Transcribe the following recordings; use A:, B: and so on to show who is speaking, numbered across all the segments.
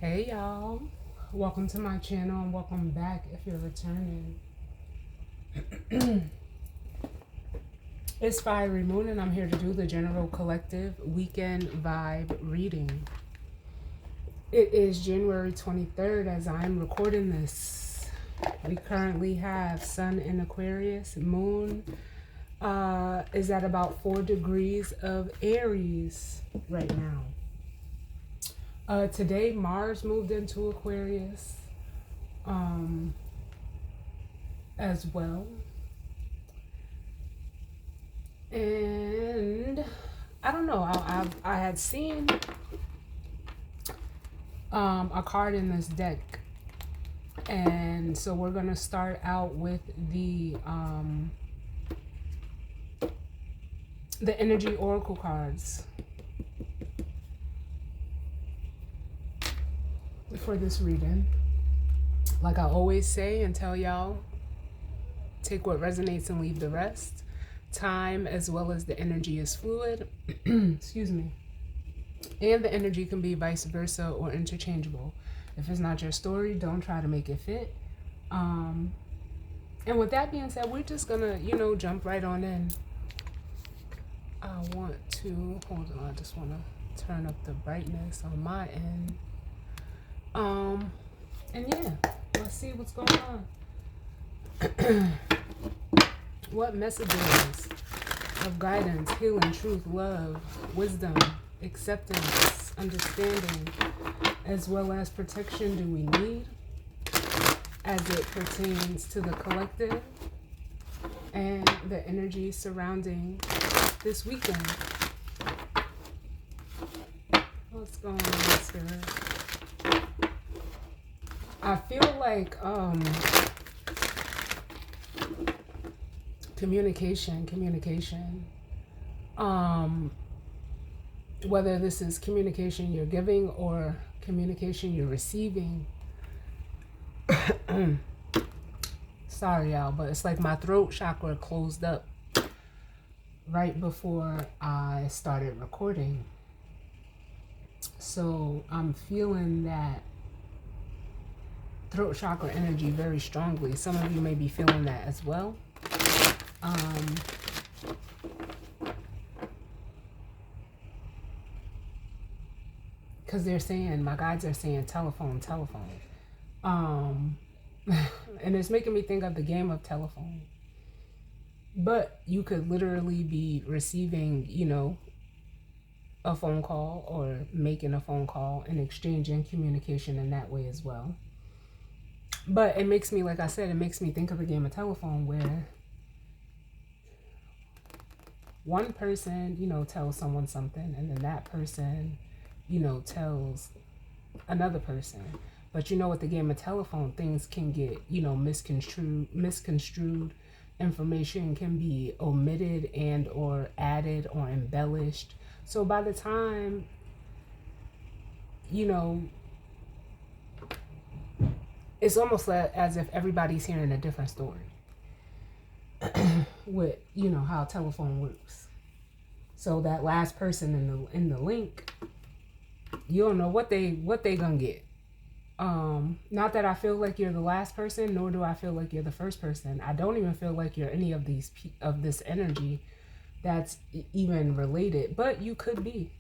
A: Hey y'all, welcome to my channel and welcome back if you're returning. It's Fiery Moon and I'm here to do the General Collective Weekend Vibe reading. It is January 23rd as I'm recording this. We currently have Sun in Aquarius, Moon is at about 4 degrees of Aries right now. Today Mars moved into Aquarius as well. And I don't know, I had seen a card in this deck. And so we're going to start out with the energy oracle cards for this reading. Like I always say and tell y'all, take what resonates and leave the rest. Time as well as the energy is fluid. Excuse me. And the energy can be vice versa or interchangeable. If it's not your story, don't try to make it fit. And with that being said, we're just gonna, jump right on in. I want to, hold on, I just want to turn up the brightness on my end. And yeah, let's see what's going on. What messages of guidance, healing, truth, love, wisdom, acceptance, understanding, as well as protection do we need as it pertains to the collective and the energy surrounding this weekend? What's going on, Spirit? I feel like communication. Whether this is communication you're giving or communication you're receiving. Sorry, y'all, but it's like my throat chakra closed up right before I started recording. So I'm feeling that throat chakra energy very strongly. Some of you may be feeling that as well. Because they're saying, my guides are saying telephone. And it's making me think of the game of telephone. But you could literally be receiving, a phone call or making a phone call and exchanging communication in that way as well. But it makes me, like I said, it makes me think of the game of telephone where one person, tells someone something and then that person, tells another person. But with the game of telephone, things can get, misconstrued. Information can be omitted and or added or embellished. So by the time, it's almost as if everybody's hearing a different story with, how telephone works. So that last person in the link, you don't know what they gonna get. Not that I feel like you're the last person, nor do I feel like you're the first person. I don't even feel like you're any of these of this energy that's even related, but you could be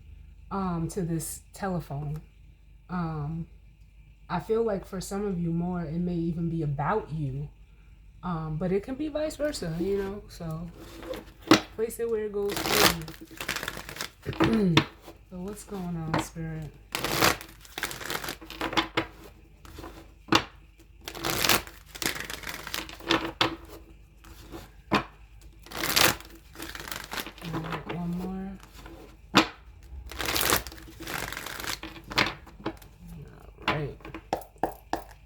A: to this telephone. I feel like for some of you more, it may even be about you, but it can be vice versa, so place it where it goes for you. So what's going on, Spirit?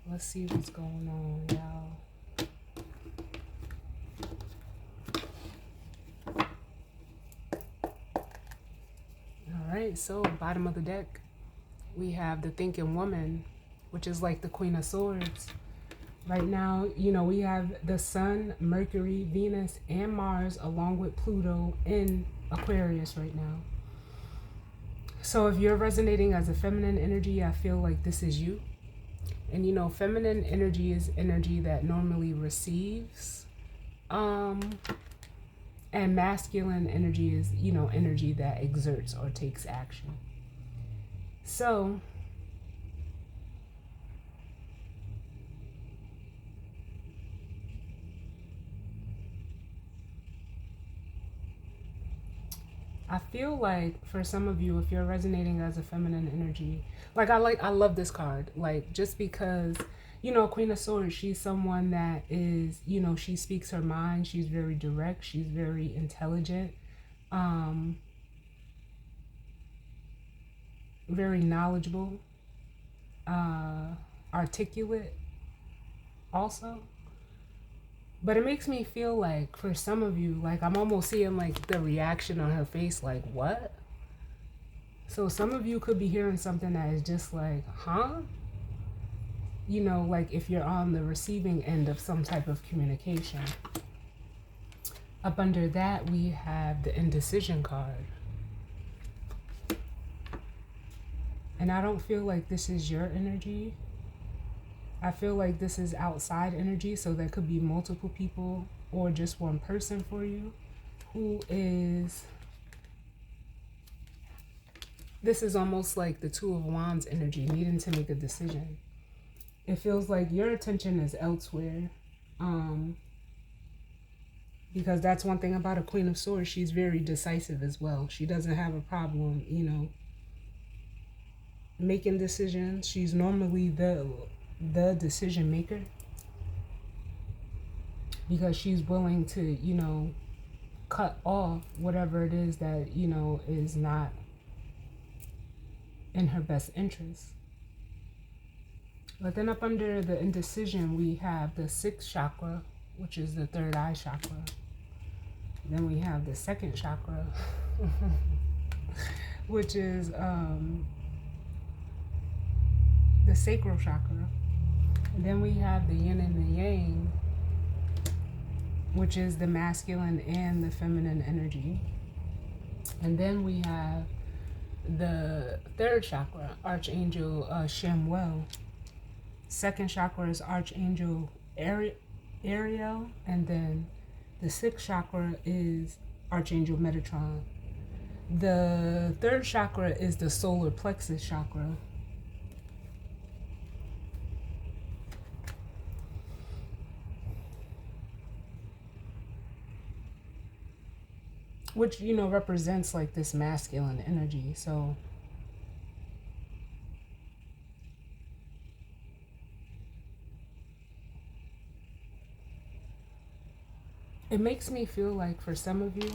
A: Let's see what's going on, y'all. All right, so bottom of the deck, we have the Thinking Woman, which is like the Queen of Swords. Right now, we have the Sun, Mercury, Venus, and Mars, along with Pluto in Aquarius right now. So if you're resonating as a feminine energy, I feel like this is you. And you know, feminine energy is energy that normally receives. And masculine energy is, you know, energy that exerts or takes action. So I feel like for some of you, if you're resonating as a feminine energy, I love this card. Like, just because, you know, Queen of Swords, she's someone that is, you know, she speaks her mind. She's very direct. She's very intelligent. Very knowledgeable, articulate also. But it makes me feel like for some of you, like I'm almost seeing like the reaction on her face, like, what? So some of you could be hearing something that is just like, huh? You know, like if you're on the receiving end of some type of communication. Up under that, we have the indecision card. And I don't feel like this is your energy. I feel like this is outside energy, so there could be multiple people or just one person for you who is... This is almost like the Two of Wands energy, needing to make a decision. It feels like your attention is elsewhere. Because that's one thing about a Queen of Swords. She's very decisive as well. She doesn't have a problem, you know, making decisions. She's normally the decision maker, because she's willing to, you know, cut off whatever it is that, you know, is not in her best interest. But then up under the indecision, we have the 6th chakra, which is the third eye chakra. Then we have the 2nd chakra, which is the sacral chakra. And then we have the yin and the yang, which is the masculine and the feminine energy. And then we have the 3rd chakra, Archangel Shemuel. 2nd chakra is Archangel Ariel. And then the 6th chakra is Archangel Metatron. The 3rd chakra is the solar plexus chakra. Which, you know, represents like this masculine energy. So it makes me feel like for some of you,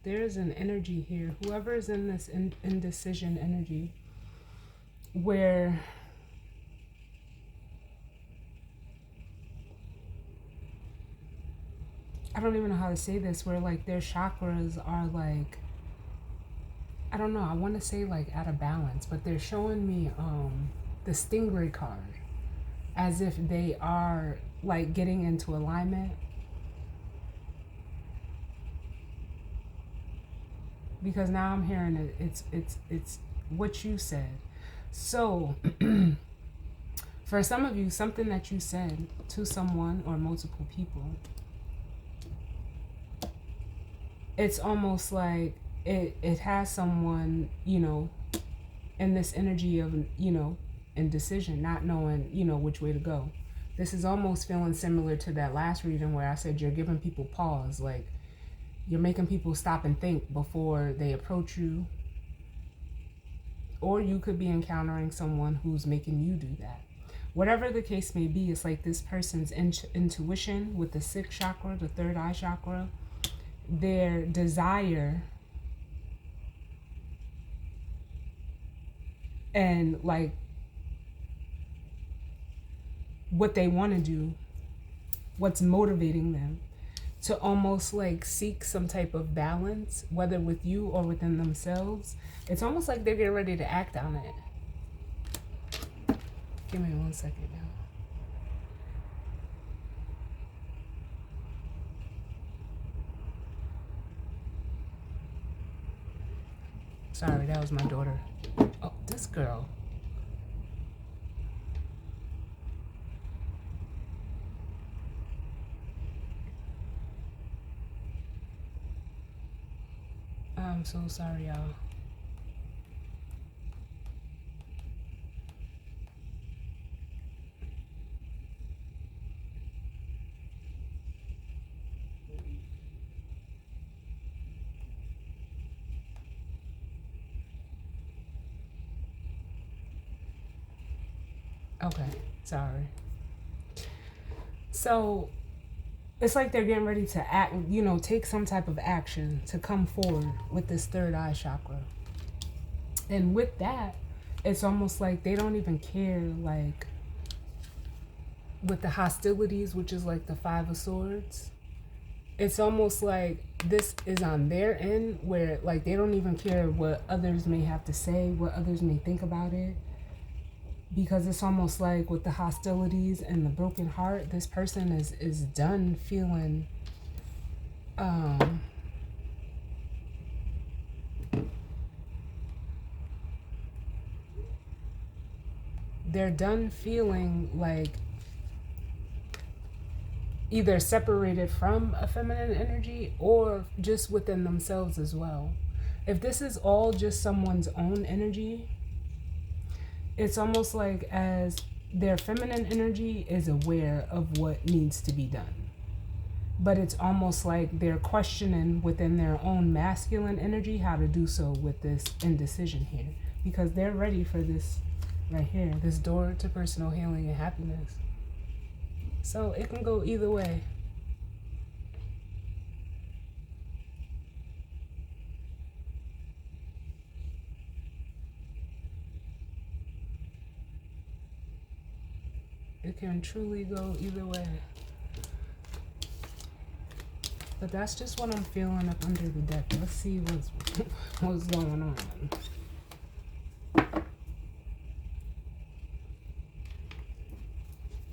A: there's an energy here, whoever is in this indecision energy, where I don't even know how to say this, where like their chakras are like, I don't know, I want to say like out of balance, but they're showing me the Stingray card as if they are like getting into alignment. Because now I'm hearing it, it's what you said. So for some of you, something that you said to someone or multiple people, it's almost like it has someone, you know, in this energy of, you know, indecision, not knowing, you know, which way to go. This is almost feeling similar to that last reading where I said you're giving people pause, like you're making people stop and think before they approach you. Or you could be encountering someone who's making you do that. Whatever the case may be, it's like this person's intuition with the 6th chakra, the 3rd eye chakra, their desire and like what they want to do, what's motivating them to almost like seek some type of balance, whether with you or within themselves. It's almost like they're getting ready to act on it. Give me 1 second now. Sorry, that was my daughter. Oh, this girl. I'm so sorry, y'all. Okay, sorry. So it's like they're getting ready to act, take some type of action to come forward with this third eye chakra. And with that, it's almost like they don't even care, like with the hostilities, which is like the Five of Swords. It's almost like this is on their end where like they don't even care what others may have to say, what others may think about it. Because it's almost like with the hostilities and the broken heart, this person is done feeling they're done feeling like either separated from a feminine energy or just within themselves as well. If this is all just someone's own energy, it's almost like as their feminine energy is aware of what needs to be done. But it's almost like they're questioning within their own masculine energy how to do so with this indecision here. Because they're ready for this right here, this door to personal healing and happiness. So it can go either way. It can truly go either way. But that's just what I'm feeling up under the deck. Let's see what's going on.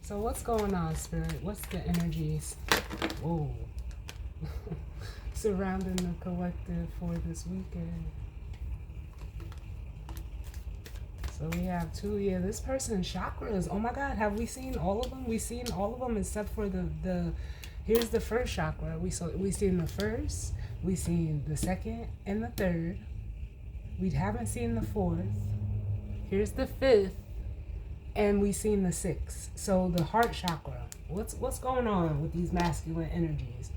A: So what's going on, Spirit? What's the energies? Whoa. Surrounding the collective for this weekend. So we have two. Yeah, this person's chakras. Oh my God, have we seen all of them? We've seen all of them except for the here's the first chakra. We seen the first, we seen the second and the third. We haven't seen the fourth. Here's the fifth. And we seen the sixth. So the heart chakra. What's going on with these masculine energies?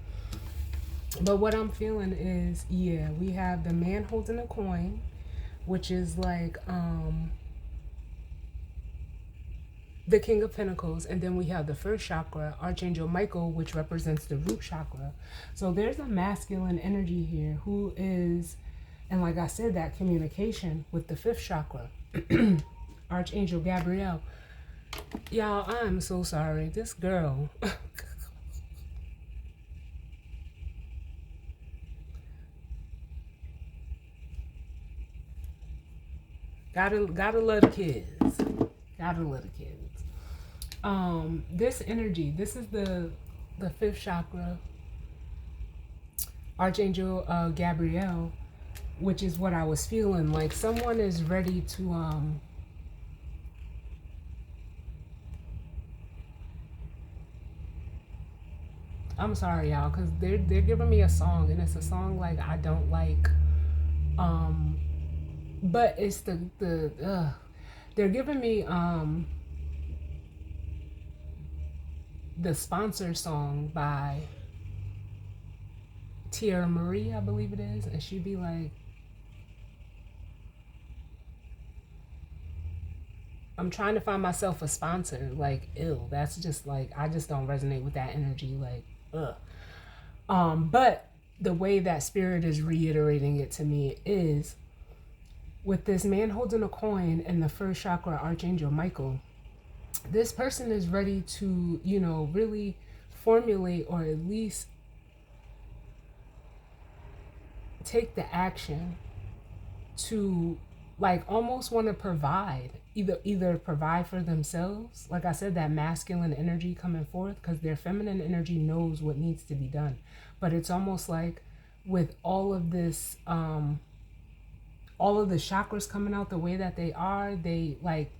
A: But what I'm feeling is, yeah, we have the man holding a coin, which is like the King of Pentacles, and then we have the first chakra, Archangel Michael, which represents the root chakra. So there's a masculine energy here who is, and like I said, that communication with the fifth chakra, Archangel Gabriel. Y'all, I'm so sorry. This girl. gotta love the kids. Gotta love the kids. This energy, this is the fifth chakra, Archangel Gabriel, which is what I was feeling. Like someone is ready to I'm sorry, y'all, because they're giving me a song, and it's a song like I don't like. But it's they're giving me the sponsor song by Tierra Marie, I believe it is, and she'd be like, I'm trying to find myself a sponsor. Like, ew, that's just like, I just don't resonate with that energy. Like, ugh. But the way that spirit is reiterating it to me is with this man holding a coin and the first chakra, Archangel Michael, this person is ready to, really formulate or at least take the action to like almost want to provide, either provide for themselves, like I said, that masculine energy coming forth, because their feminine energy knows what needs to be done. But it's almost like with all of this all of the chakras coming out the way that they are, they like,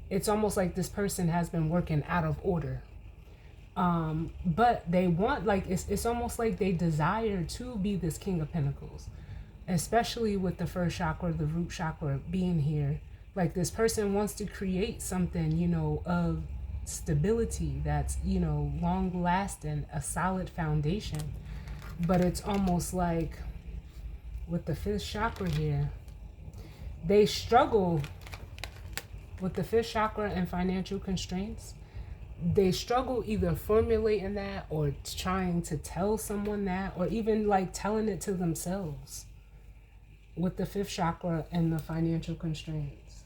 A: it's almost like this person has been working out of order. But they want, like, it's almost like they desire to be this King of Pentacles, especially with the first chakra, the root chakra being here. Like, this person wants to create something, you know, of stability that's, you know, long lasting, a solid foundation. But it's almost like with the fifth chakra here, they struggle with the fifth chakra and financial constraints. They struggle either formulating that or trying to tell someone that, or even like telling it to themselves with the fifth chakra and the financial constraints.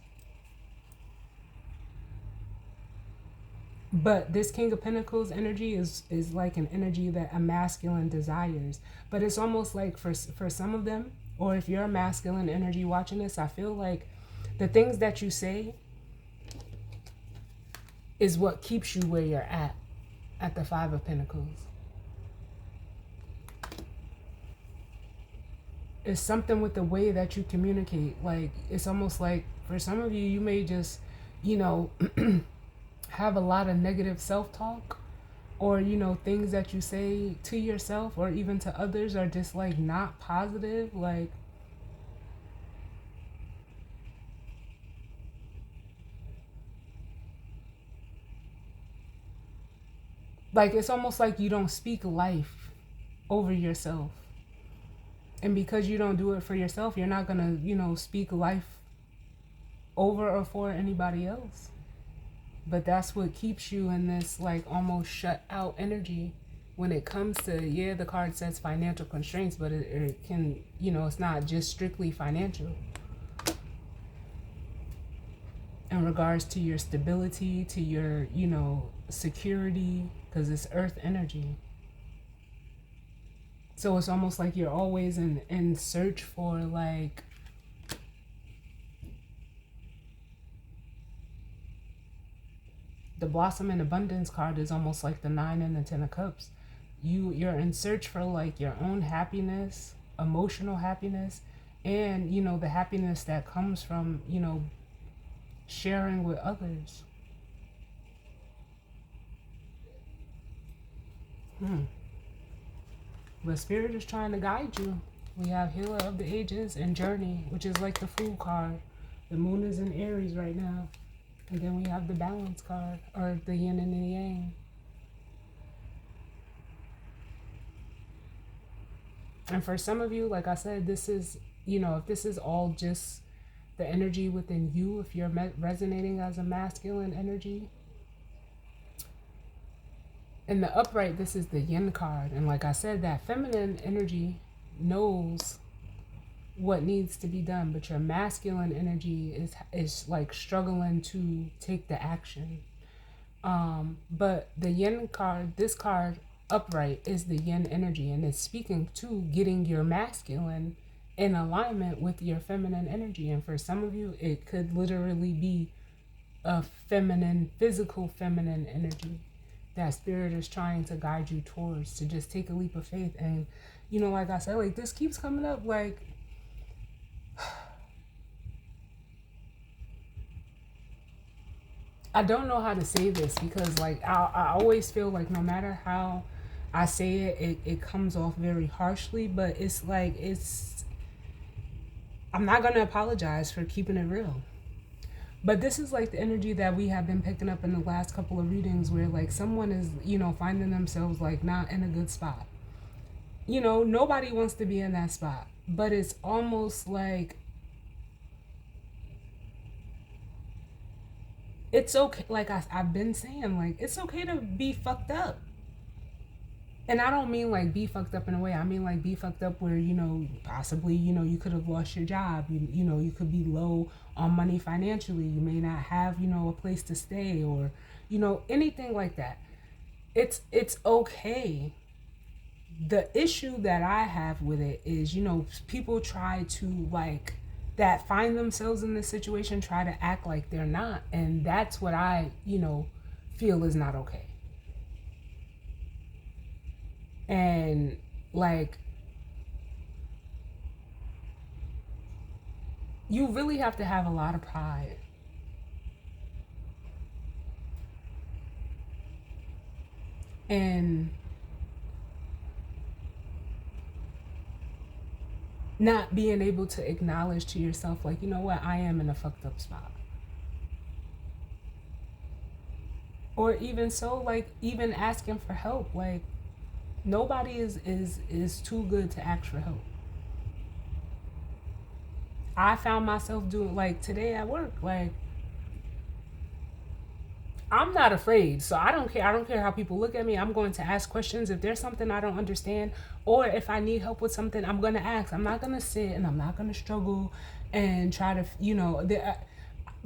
A: But this King of Pentacles energy is like an energy that a masculine desires. But it's almost like for some of them, or if you're a masculine energy watching this, I feel like the things that you say is what keeps you where you're at the Five of Pentacles. It's something with the way that you communicate. Like, it's almost like for some of you, you may just, you know, have a lot of negative self-talk, or, you know, things that you say to yourself or even to others are just like not positive. Like it's almost like you don't speak life over yourself. And because you don't do it for yourself, you're not gonna, you know, speak life over or for anybody else. But that's what keeps you in this like almost shut out energy when it comes to, yeah, the card says financial constraints, but it can, you know, it's not just strictly financial. In regards to your stability, to your, you know, security, because it's earth energy. So it's almost like you're always in search for like the Blossom and Abundance card is almost like the 9 and the 10 of Cups. You're in search for like your own happiness, emotional happiness, and, you know, the happiness that comes from, you know, sharing with others. But Spirit is trying to guide you. We have Healer of the Ages and Journey, which is like the Fool card. The Moon is in Aries right now. And then we have the Balance card, or the Yin and the Yang. And for some of you, like I said, this is, you know, if this is all just the energy within you, if you're resonating as a masculine energy. In the upright, this is the Yin card. And like I said, that feminine energy knows what needs to be done, but your masculine energy is like struggling to take the action. But the Yin card, this card upright, is the Yin energy, and it's speaking to getting your masculine in alignment with your feminine energy. And for some of you, it could literally be a feminine, physical feminine energy that Spirit is trying to guide you towards, to just take a leap of faith. And, you know, like I said, like this keeps coming up, like I don't know how to say this, because like I always feel like no matter how I say it comes off very harshly, but it's like, I'm not gonna apologize for keeping it real. But this is like the energy that we have been picking up in the last couple of readings, where like someone is, you know, finding themselves like not in a good spot. You know, nobody wants to be in that spot, but it's almost like it's okay. Like I've been saying, like it's okay to be fucked up. And I don't mean like be fucked up in a way. I mean like be fucked up where, you know, possibly, you know, you could have lost your job. You know, you could be low on money financially. You may not have, you know, a place to stay, or, you know, anything like that. It's okay. The issue that I have with it is, you know, people try to like that find themselves in this situation, try to act like they're not. And that's what I, you know, feel is not okay. And like you really have to have a lot of pride and not being able to acknowledge to yourself, like, you know what, I am in a fucked up spot. Or even so, like, even asking for help. Like, nobody is too good to ask for help. I found myself doing, like, today at work, like, I'm not afraid, so I don't care. I don't care how people look at me. I'm going to ask questions. If there's something I don't understand, or if I need help with something, I'm going to ask. I'm not going to sit and I'm not going to struggle and try to,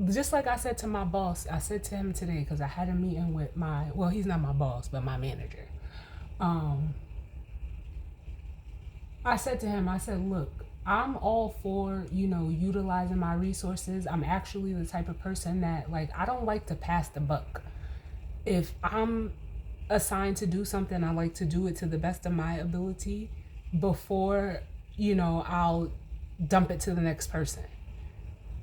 A: just like I said to my boss, I said to him today, because I had a meeting with well, he's not my boss, but my manager. I said to him, I said, look, I'm all for, utilizing my resources. I'm actually the type of person that, like, I don't like to pass the buck. If I'm assigned to do something, I like to do it to the best of my ability before, I'll dump it to the next person.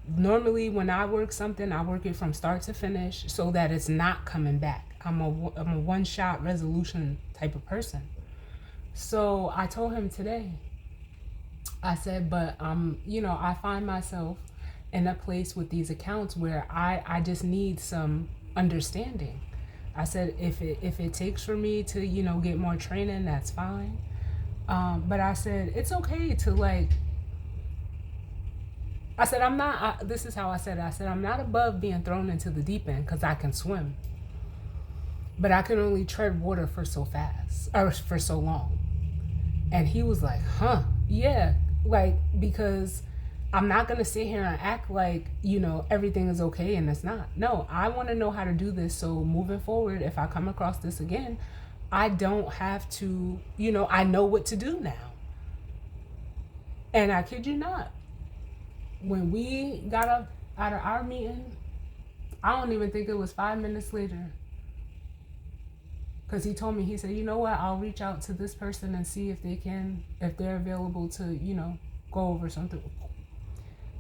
A: Normally, when I work something, I work it from start to finish so that it's not coming back. I'm a one-shot resolution type of person. So I told him today, I said, but I find myself in a place with these accounts where I just need some understanding. I said, if it takes for me to, get more training, that's fine. But I said, it's okay to, like, I said, this is how I said it. I said, I'm not above being thrown into the deep end because I can swim. But I can only tread water for so fast, or for so long. And he was like, huh, yeah. Like, because I'm not going to sit here and act like, everything is okay and it's not. No, I want to know how to do this. So moving forward, if I come across this again, I don't have to, I know what to do now. And I kid you not, when we got up out of our meeting, I don't even think it was 5 minutes later. Because he told me, he said, you know what, I'll reach out to this person and see if they're available to, go over something.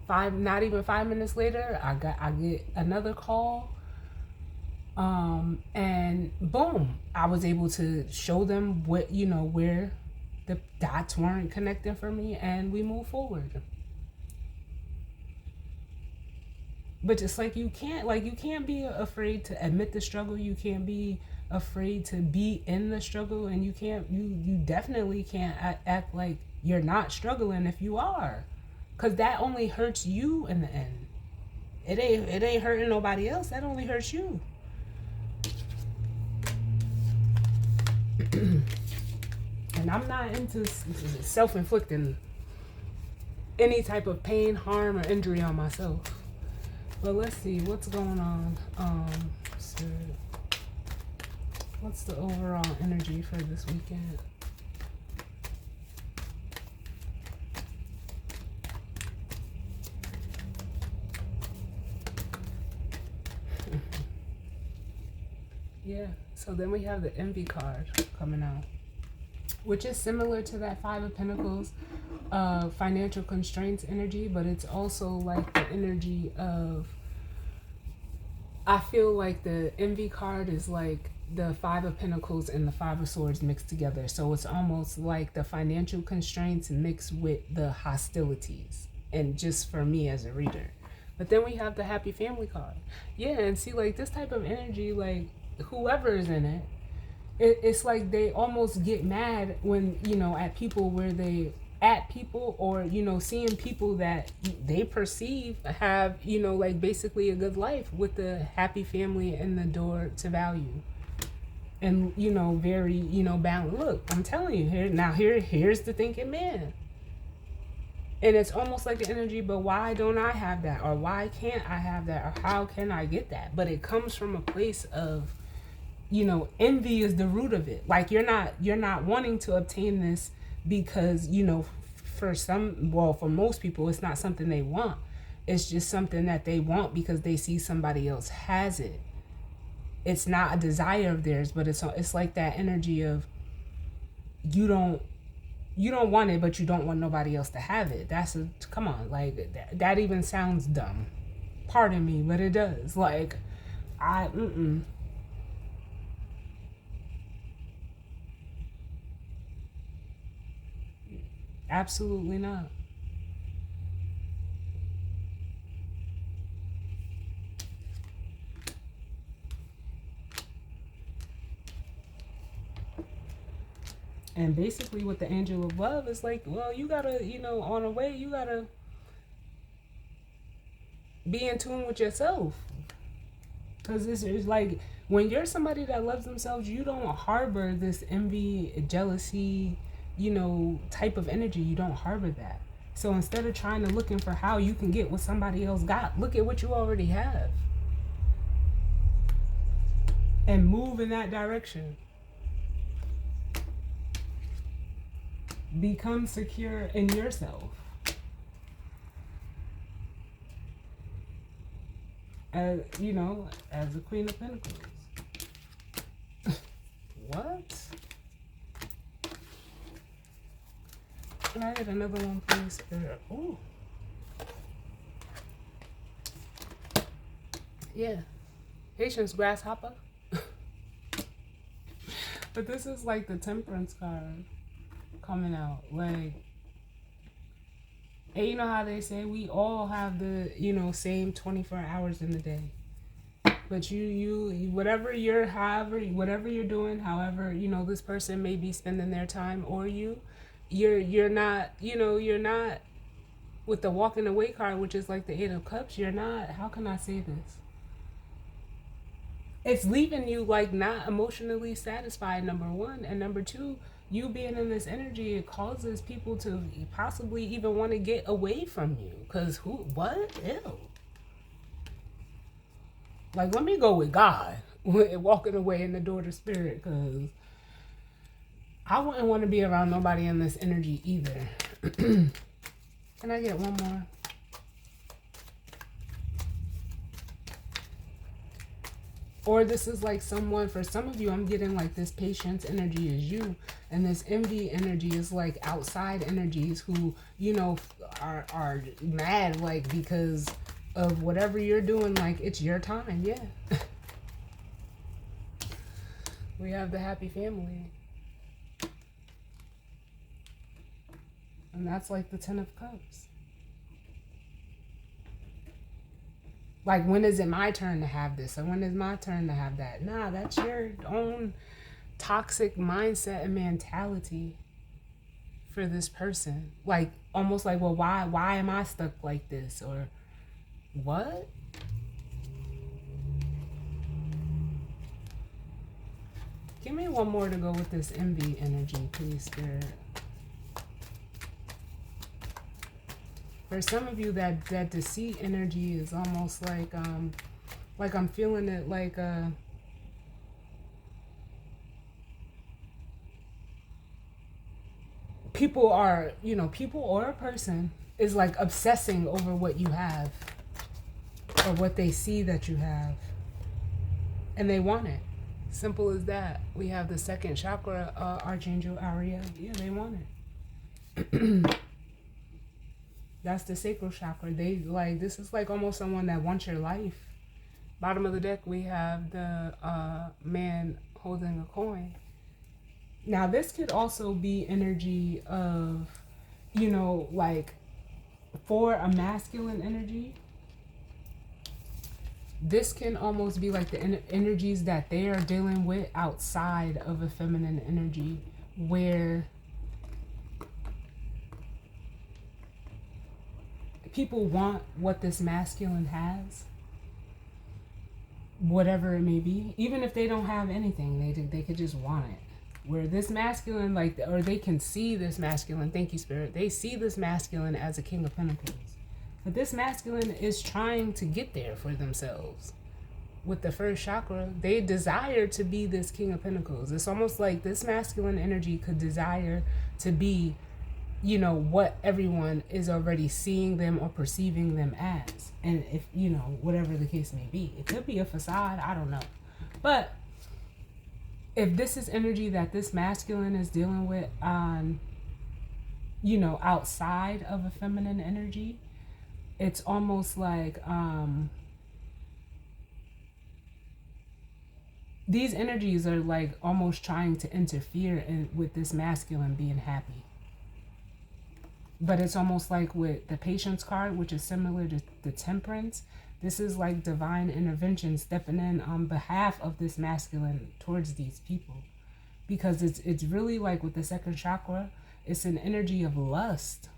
A: Not even 5 minutes later, I get another call. And boom, I was able to show them what, where the dots weren't connecting for me, and we move forward. But just like you can't be afraid to admit the struggle. You can't be afraid to be in the struggle, and you definitely can't act like you're not struggling if you are, because that only hurts you in the end. It ain't hurting nobody else. That only hurts you. And I'm not into self-inflicting any type of pain, harm, or injury on myself. But let's see what's going on. So what's the overall energy for this weekend? Yeah, so then we have the Envy card coming out, which is similar to that Five of Pentacles, financial constraints energy, but it's also like the energy of, I feel like the Envy card is like the Five of Pentacles and the Five of Swords mixed together. So it's almost like the financial constraints mixed with the hostilities, and just for me as a reader. But then we have the Happy Family card. Yeah, and see, like, this type of energy, like, whoever is in it, it's like they almost get mad when, at people where they at people, or, seeing people that they perceive have, like, basically a good life with the happy family and the door to value. And, very, balanced. Look, I'm telling you, here's the thinking man. And it's almost like the energy, but why don't I have that? Or why can't I have that? Or how can I get that? But it comes from a place of, envy is the root of it. Like, you're not wanting to obtain this because, for most people, it's not something they want. It's just something that they want because they see somebody else has it. It's not a desire of theirs, but it's like that energy of, you don't You don't want it, but you don't want nobody else to have it. Come on, like that even sounds dumb. Pardon me, but it does. Like, absolutely not. And basically, what the angel of love is like, well, you gotta, on a way, you gotta be in tune with yourself. Because it's like, when you're somebody that loves themselves, you don't harbor this envy, jealousy, type of energy. You don't harbor that. So instead of trying to looking for how you can get what somebody else got, look at what you already have. And move in that direction. Become secure in yourself. As as the Queen of Pentacles. What? Can I get another one, please? Ooh. Yeah. Patience, grasshopper. But this is like the Temperance card coming out. Like, and you know how they say we all have the, same 24 hours in the day. But you whatever you're doing, however, this person may be spending their time, or you're not, you're not with the walking away card, which is like the Eight of Cups, you're not, how can I say this? It's leaving you like not emotionally satisfied, number one, and number two, you being in this energy, it causes people to possibly even want to get away from you. Because what? Ew. Like, let me go with God, walking away in the door to spirit, because I wouldn't want to be around nobody in this energy either. Can I get one more? Or this is like someone, for some of you, I'm getting like this patience energy is you. And this envy energy is like outside energies who, are mad, like, because of whatever you're doing, like, it's your time. Yeah. We have the happy family. And that's like the Ten of Cups. Like, when is it my turn to have this? Or when is my turn to have that? Nah, that's your own toxic mindset and mentality for this person. Like, almost like, well, why am I stuck like this? Or what? Give me one more to go with this envy energy, please, Spirit. For some of you, that deceit energy is almost like I'm feeling it like people or a person is like obsessing over what you have or what they see that you have, and they want it. Simple as that. We have the second chakra, Archangel Ariel. Yeah, they want it. That's the sacral chakra. They like, this is like almost someone that wants your life. Bottom of the deck, we have the man holding a coin. Now, this could also be energy of, like, for a masculine energy, this can almost be like the energies that they are dealing with outside of a feminine energy, where people want what this masculine has, whatever it may be, even if they don't have anything, they could just want it. Where this masculine, like, or they can see this masculine, thank you, Spirit, they see this masculine as a King of Pentacles. But this masculine is trying to get there for themselves. With the first chakra, they desire to be this King of Pentacles. It's almost like this masculine energy could desire to be, what everyone is already seeing them or perceiving them as. And if, whatever the case may be. It could be a facade, I don't know. But if this is energy that this masculine is dealing with on you know, outside of a feminine energy. It's almost like these energies are like almost trying to interfere with this masculine being happy. But it's almost like with the Patience card, which is similar to the Temperance, this is like divine intervention stepping in on behalf of this masculine towards these people. Because it's really like with the second chakra, it's an energy of lust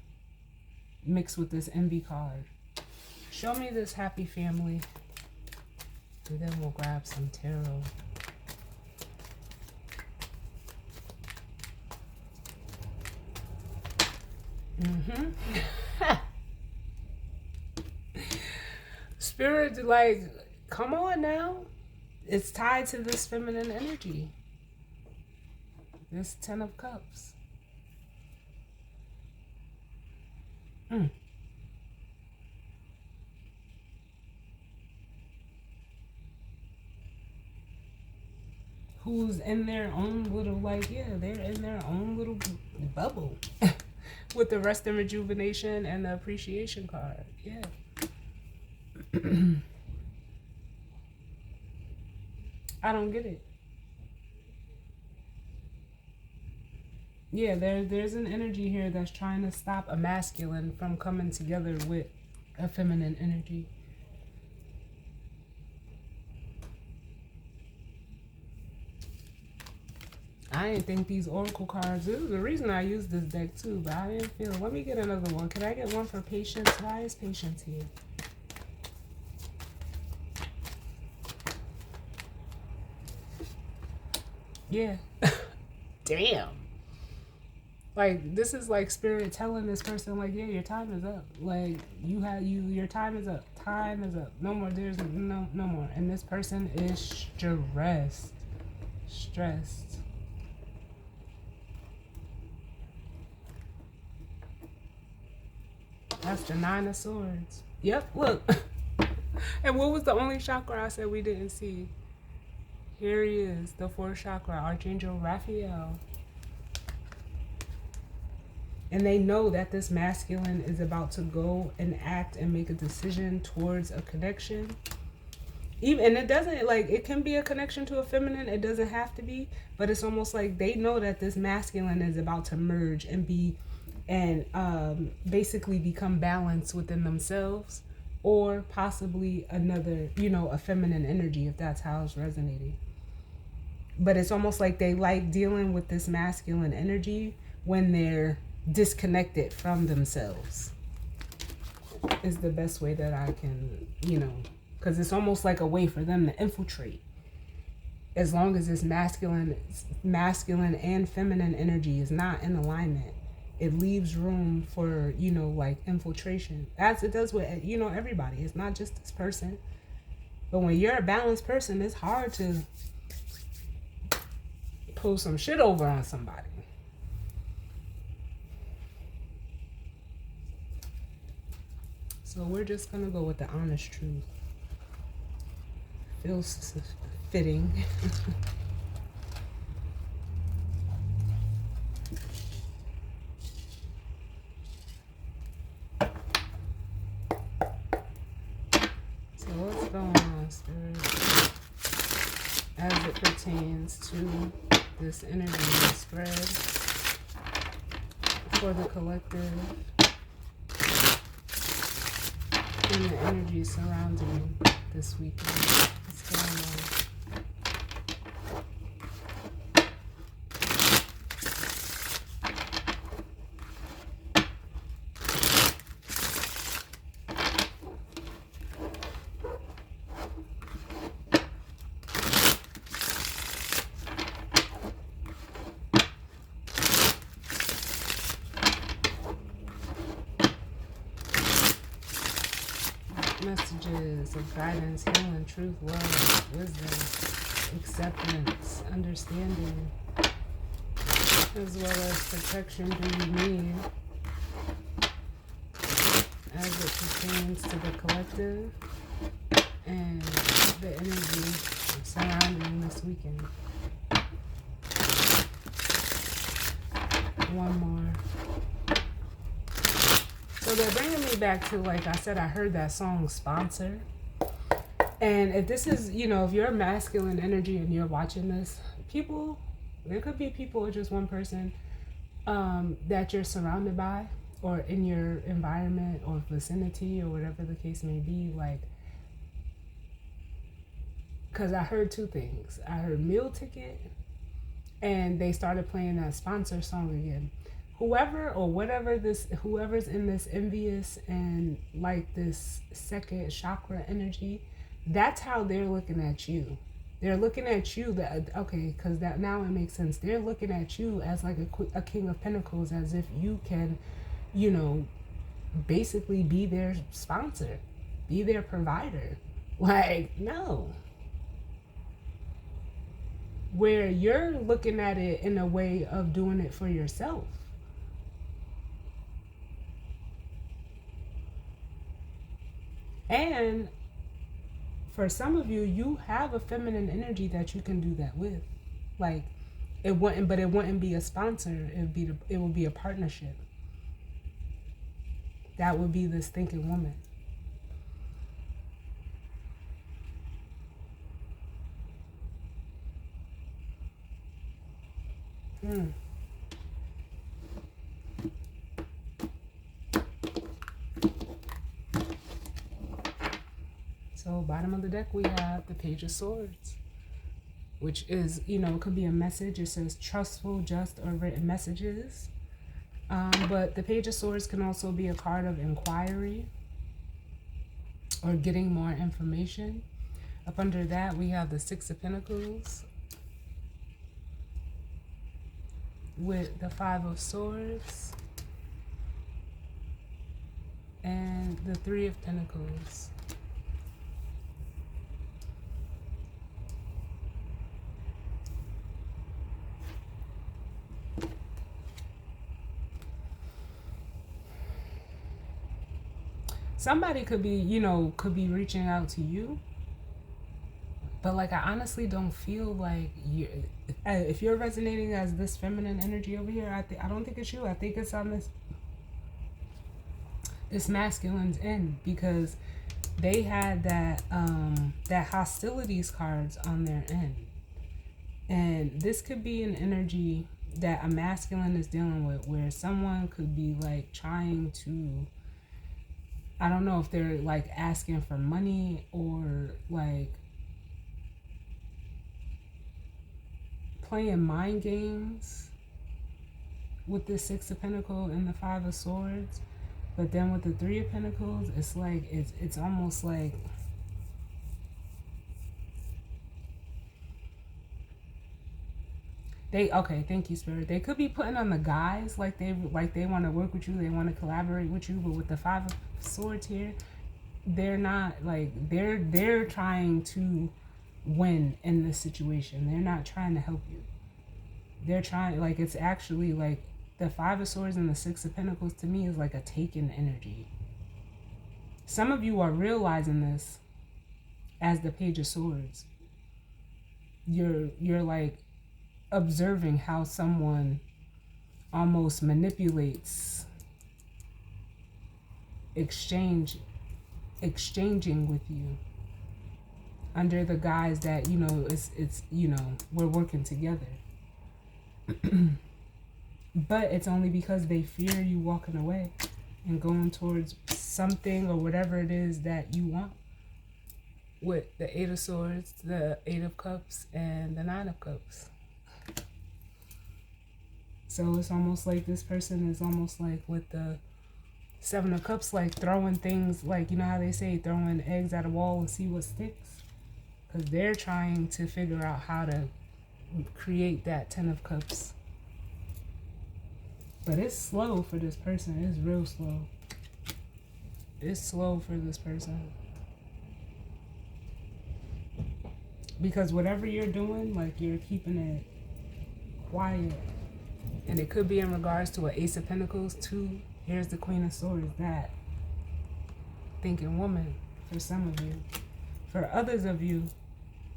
A: mixed with this envy card. Show me this happy family. And then we'll grab some tarot. Spirit, like, come on now. It's tied to this feminine energy. This 10 of Cups. Who's in their own little, like, yeah, they're in their own little bubble. With the rest and rejuvenation and the appreciation card. Yeah. I don't get it. Yeah, there's an energy here that's trying to stop a masculine from coming together with a feminine energy. I didn't think these oracle cards, this is the reason I used this deck too, but I didn't feel, let me get another one. Can I get one for Patience? Why is Patience here? Yeah. Damn. Like, this is like Spirit telling this person, like, yeah, your time is up. Like, your time is up. Time is up. No more. There's no more. And this person is stressed. Stressed. That's the 9 of Swords. Yep, look. And what was the only chakra I said we didn't see? Here he is, the 4th chakra, Archangel Raphael. And they know that this masculine is about to go and act and make a decision towards a connection. And it doesn't, like, it can be a connection to a feminine. It doesn't have to be. But it's almost like they know that this masculine is about to merge and basically become balanced within themselves. Or possibly another, a feminine energy, if that's how it's resonating. But it's almost like they like dealing with this masculine energy when they're disconnected from themselves. Is the best way that I can, because it's almost like a way for them to infiltrate. As long as this masculine and feminine energy is not in alignment, it leaves room for, like infiltration. As it does with, everybody. It's not just this person. But when you're a balanced person, it's hard to pull some shit over on somebody. So we're just going to go with the honest truth. Feels fitting. So what's going on, Spirit? As it pertains to this energy spread for the collective and the energy surrounding this weekend. What's going on? Messages of guidance, healing, truth, love, wisdom, acceptance, understanding, as well as protection do you need as it pertains to the collective and the energy surrounding this weekend. One more. So they're bringing me back to, like I said, I heard that song Sponsor. And if this is, if you're masculine energy and you're watching this, people, there could be people or just one person that you're surrounded by or in your environment or vicinity or whatever the case may be. Like, because I heard two things. I heard Meal Ticket and they started playing that Sponsor song again. Whoever or whatever whoever's in this envious and like this second chakra energy, that's how they're looking at you. They're looking at you because that now it makes sense. They're looking at you as like a king of pentacles, as if you can, basically be their sponsor, be their provider. Like, no. Where you're looking at it in a way of doing it for yourself. And for some of you, you have a feminine energy that you can do that with. Like, it wouldn't be a sponsor. It would be a partnership. That would be this thinking woman. So bottom of the deck, we have the Page of Swords, which is, it could be a message. It says trustful, just, or written messages. But the Page of Swords can also be a card of inquiry or getting more information. Up under that, we have the Six of Pentacles with the Five of Swords and the Three of Pentacles. Somebody could be, reaching out to you. But like, I honestly don't feel like if you're resonating as this feminine energy over here, I don't think it's you. I think it's on this masculine's end, because they had that hostilities cards on their end. And this could be an energy that a masculine is dealing with, where someone could be like trying to, I don't know if they're like asking for money or like playing mind games with the Six of Pentacles and the Five of Swords. But then with the Three of Pentacles, it's like, it's almost like thank you, Spirit. They could be putting on the guys like they want to work with you, they want to collaborate with you, but with the Five of Swords here, they're not like, they're trying to win in this situation. They're not trying to help you. They're trying, like, it's actually like the Five of Swords and the Six of Pentacles to me is like a taken energy. Some of you are realizing this as the Page of Swords. You're like observing how someone almost manipulates exchanging with you under the guise that, it's we're working together. But it's only because they fear you walking away and going towards something or whatever it is that you want. With the Eight of Swords, the Eight of Cups, and the Nine of Cups. So it's almost like this person is almost like with the Seven of Cups, like throwing things, like, how they say throwing eggs at a wall and see what sticks? Because they're trying to figure out how to create that Ten of Cups. But it's slow for this person. It's real slow. It's slow for this person. Because whatever you're doing, like, you're keeping it quiet. And it could be in regards to an Ace of Pentacles, too. Here's the Queen of Swords, that thinking woman for some of you. For others of you,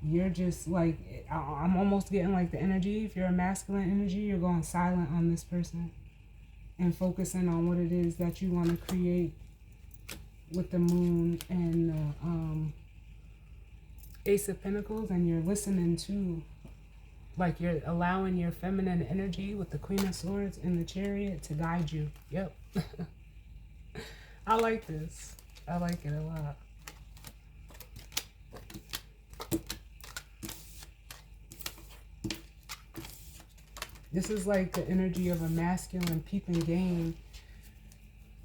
A: you're just like, I'm almost getting like the energy. If you're a masculine energy, you're going silent on this person. and focusing on what it is that you want to create with the moon and Ace of Pentacles, and you're listening to, like, you're allowing your feminine energy with the Queen of Swords and the Chariot to guide you. Yep. I like this. I like it a lot. This is like the energy of a masculine peeping game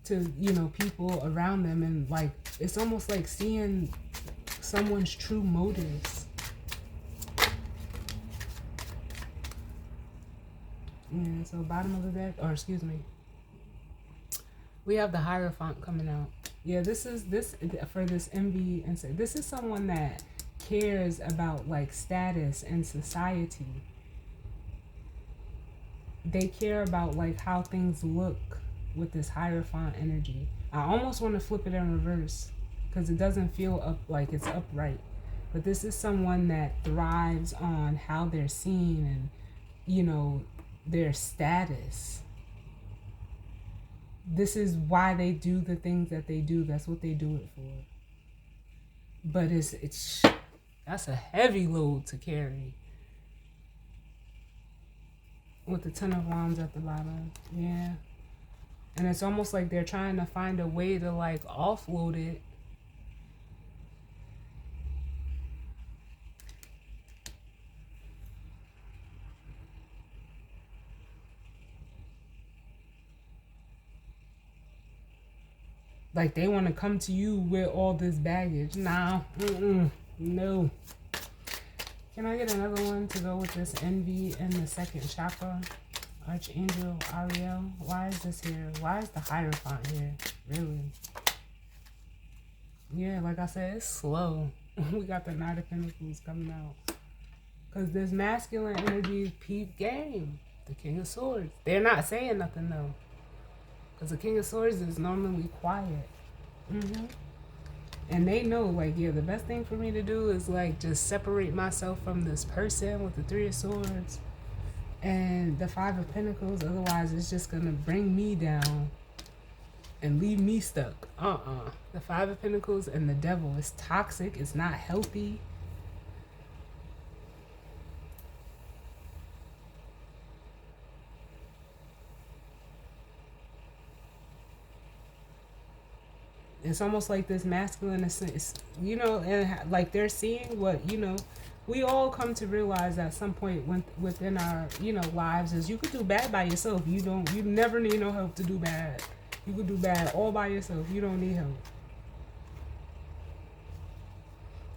A: to, you know, people around them, and like it's almost like seeing someone's true motives. Yeah, so bottom of the deck, or excuse me, we have the Hierophant coming out. Yeah, this for this envy, and this is someone that cares about like status and society. They care about like how things look with this Hierophant energy. I almost want to flip it in reverse because it doesn't feel up like it's upright. But this is someone that thrives on how they're seen and, you know, their status. This is why they do the things that they do. That's what they do it for. But that's a heavy load to carry. With the Ten of Wands at the bottom. Yeah. And it's almost like they're trying to find a way to like offload it. Like they want to come to you with all this baggage. Nah. No. Can I get another one to go with this envy in the second chakra? Archangel Ariel. Why is this here? Why is the Hierophant here? Really? Yeah, like I said, it's slow. We got the Knight of Pentacles coming out. Because this masculine energy peep game. The King of Swords. They're not saying nothing though. Because the King of Swords is normally quiet. And they know, like, yeah, the best thing for me to do is, like, just separate myself from this person with the Three of Swords and the Five of Pentacles. Otherwise, it's just going to bring me down and leave me stuck. The Five of Pentacles and the Devil is toxic. It's not healthy. It's almost like this masculine is, you know, and like they're seeing what, you know, we all come to realize at some point within our, you know, lives is you could do bad by yourself. You never need no help to do bad. You could do bad all by yourself. You don't need help.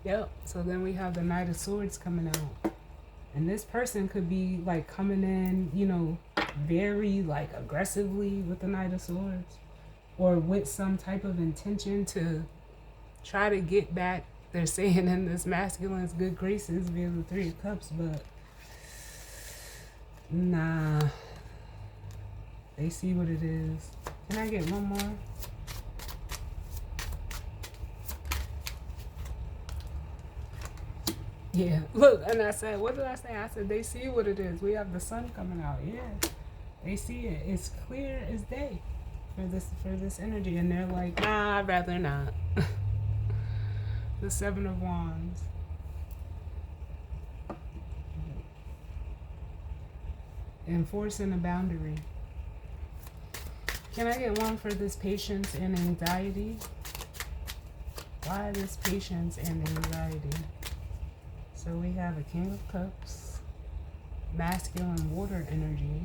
A: Yep. So then we have the Knight of Swords coming out. And this person could be like coming in, you know, very like aggressively with the Knight of Swords. Or with some type of intention to try to get back, they're saying, in this masculine's good graces via the Three of Cups, but nah. They see what it is. Can I get one more? Yeah, look, and I said, what did I say? I said, they see what it is. We have the sun coming out. Yeah, they see it. It's clear as day. For this energy, and they're like, nah, I'd rather not. The Seven of Wands. Enforcing a boundary. Can I get one for this patience and anxiety? Why this patience and anxiety? So we have a King of Cups, masculine water energy.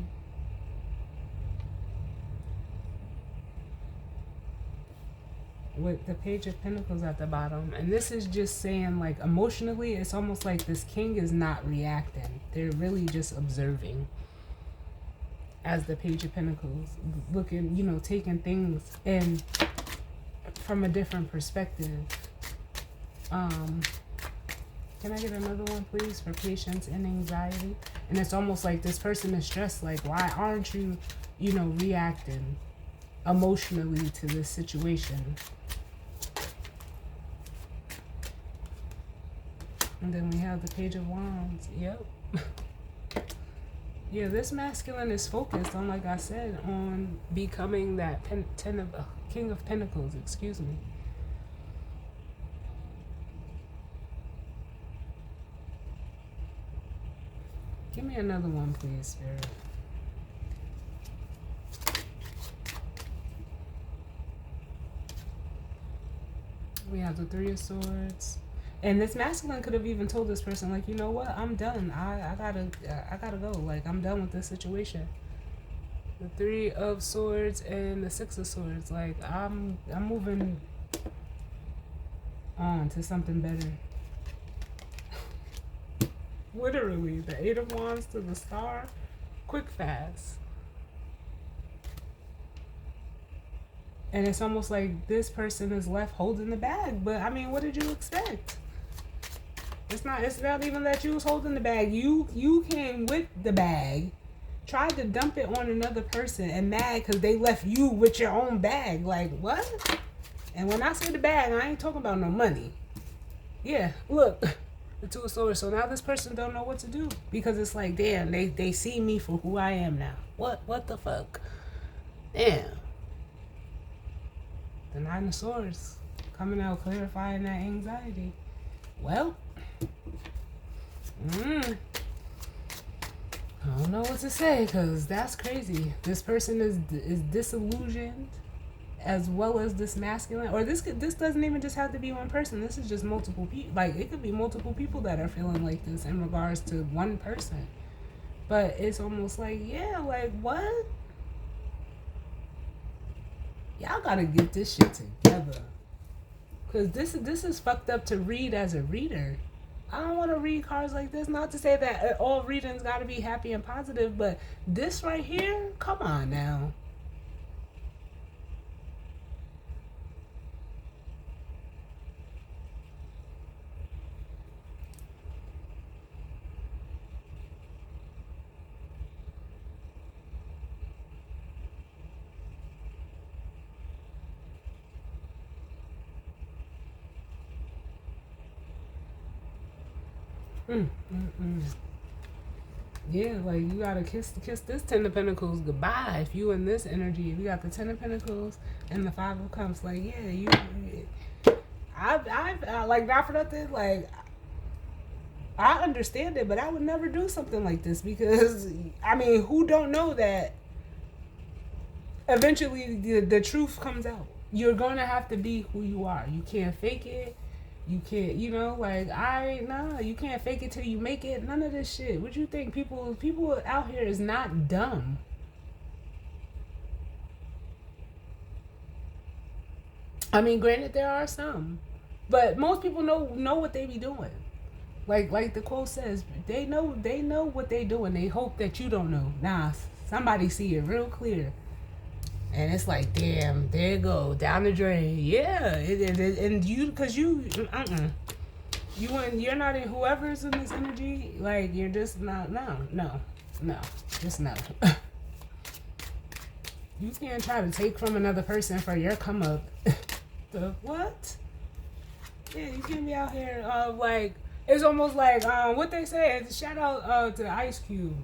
A: With the Page of Pentacles at the bottom. And this is just saying, like, emotionally, it's almost like this king is not reacting. They're really just observing. As the Page of Pentacles. Looking, you know, taking things in from a different perspective. Can I get another one, please, for patience and anxiety? And it's almost like this person is stressed. Like, why aren't you, you know, reacting emotionally to this situation? And then we have the Page of Wands. Yep. Yeah, this masculine is focused on, like I said, on becoming that king of pentacles. Excuse me. Give me another one, please, Spirit. We have the Three of Swords. And this masculine could have even told this person, like, you know what, I'm done. I gotta go. Like, I'm done with this situation. The Three of Swords and the Six of Swords. Like, I'm moving on to something better. Literally, the Eight of Wands to the Star. Quick, fast. And it's almost like this person is left holding the bag. But I mean, what did you expect? It's not even that you was holding the bag. You came with the bag, tried to dump it on another person, and mad because they left you with your own bag. Like, what? And when I say the bag, I ain't talking about no money. Yeah, look, the Two of Swords. So now this person don't know what to do because it's like, damn, they see me for who I am now. What the fuck? Damn. The Nine of Swords coming out, clarifying that anxiety. Well, I don't know what to say because that's crazy. This person is disillusioned, as well as this masculine, or this doesn't even just have to be one person. This is just multiple people. Like, it could be multiple people that are feeling like this in regards to one person. But it's almost like, yeah, like, what? Y'all gotta get this shit together. Because this is fucked up to read as a reader. I don't want to read cards like this. Not to say that all readings got to be happy and positive, but this right here, come on now. Yeah, like, you gotta kiss this Ten of Pentacles goodbye. If you in this energy, we got the Ten of Pentacles and the Five of Cups. Like, yeah, I like, not for nothing. Like, I understand it, but I would never do something like this because, I mean, who don't know that eventually the truth comes out. You're gonna have to be who you are. You can't fake it. You can't, like, you can't fake it till you make it. None of this shit. What you think? People out here is not dumb. I mean, granted, there are some, but most people know what they be doing. Like the quote says, they know what they doing. They hope that you don't know. Nah, somebody see it real clear. And it's like, damn, there you go, down the drain. Yeah, and you, because you're not in, whoever's in this energy, like, you're just not, no, just no. You can't try to take from another person for your come up. The what? Yeah, you can't be out here, like, it's almost like, what they say, shout out to Ice Cube.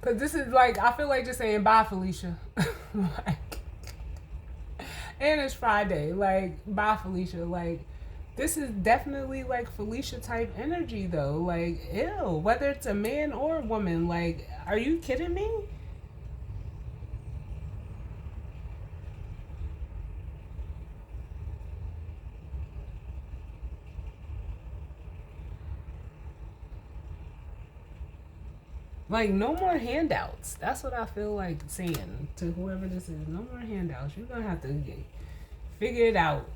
A: Because this is like, I feel like just saying bye, Felicia. Like, and it's Friday. Like, bye, Felicia. Like, this is definitely like Felicia type energy, though. Like, ew. Whether it's a man or a woman. Like, are you kidding me? Like, no more handouts. That's what I feel like saying to whoever this is. No more handouts. You're going to have to figure it out.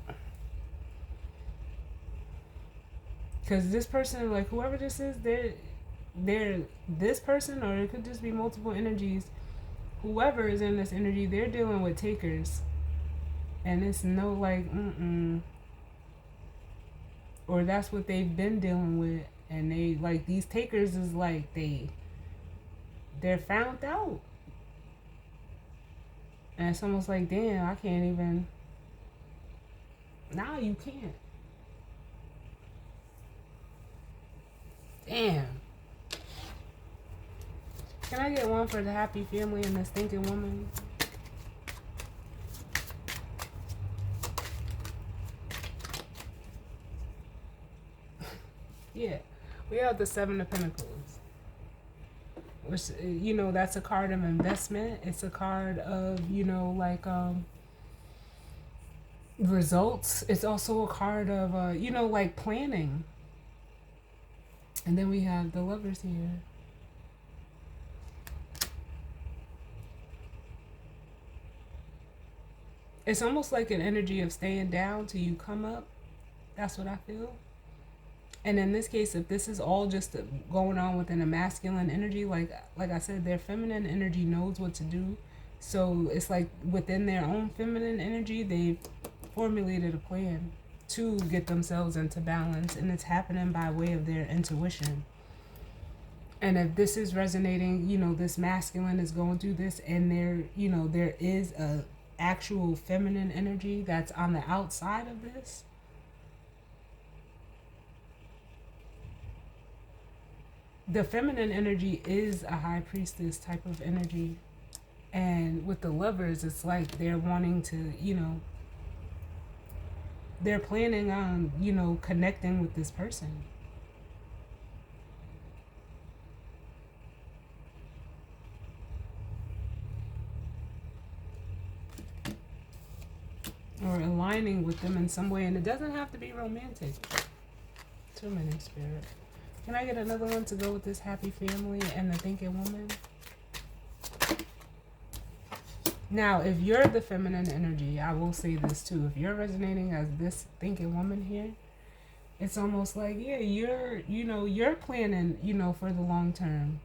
A: Because this person, like, whoever this is, they're this person, or it could just be multiple energies. Whoever is in this energy, they're dealing with takers. And it's no, like, or that's what they've been dealing with. And they, like, these takers is like, they're found out. And it's almost like, damn, I can't even. Nah, you can't. Damn. Can I get one for the happy family and this thinking woman? Yeah. We have the Seven of Pentacles. Which, you know, that's a card of investment. It's a card of, you know, like results. It's also a card of, you know, like planning. And then we have the Lovers here. It's almost like an energy of staying down till you come up. That's what I feel. And in this case, if this is all just going on within a masculine energy, like I said, their feminine energy knows what to do. So it's like within their own feminine energy, they've formulated a plan to get themselves into balance, and it's happening by way of their intuition. And if this is resonating, you know, this masculine is going through this, and there, you know, there is a actual feminine energy that's on the outside of this. The feminine energy is a high priestess type of energy. And with the Lovers, it's like they're wanting to, you know, they're planning on, you know, connecting with this person. Or aligning with them in some way. And it doesn't have to be romantic. Too many, Spirit. Can I get another one to go with this happy family and the thinking woman? Now, if you're the feminine energy, I will say this too. If you're resonating as this thinking woman here, it's almost like, yeah, you're, you know, you're planning, you know, for the long term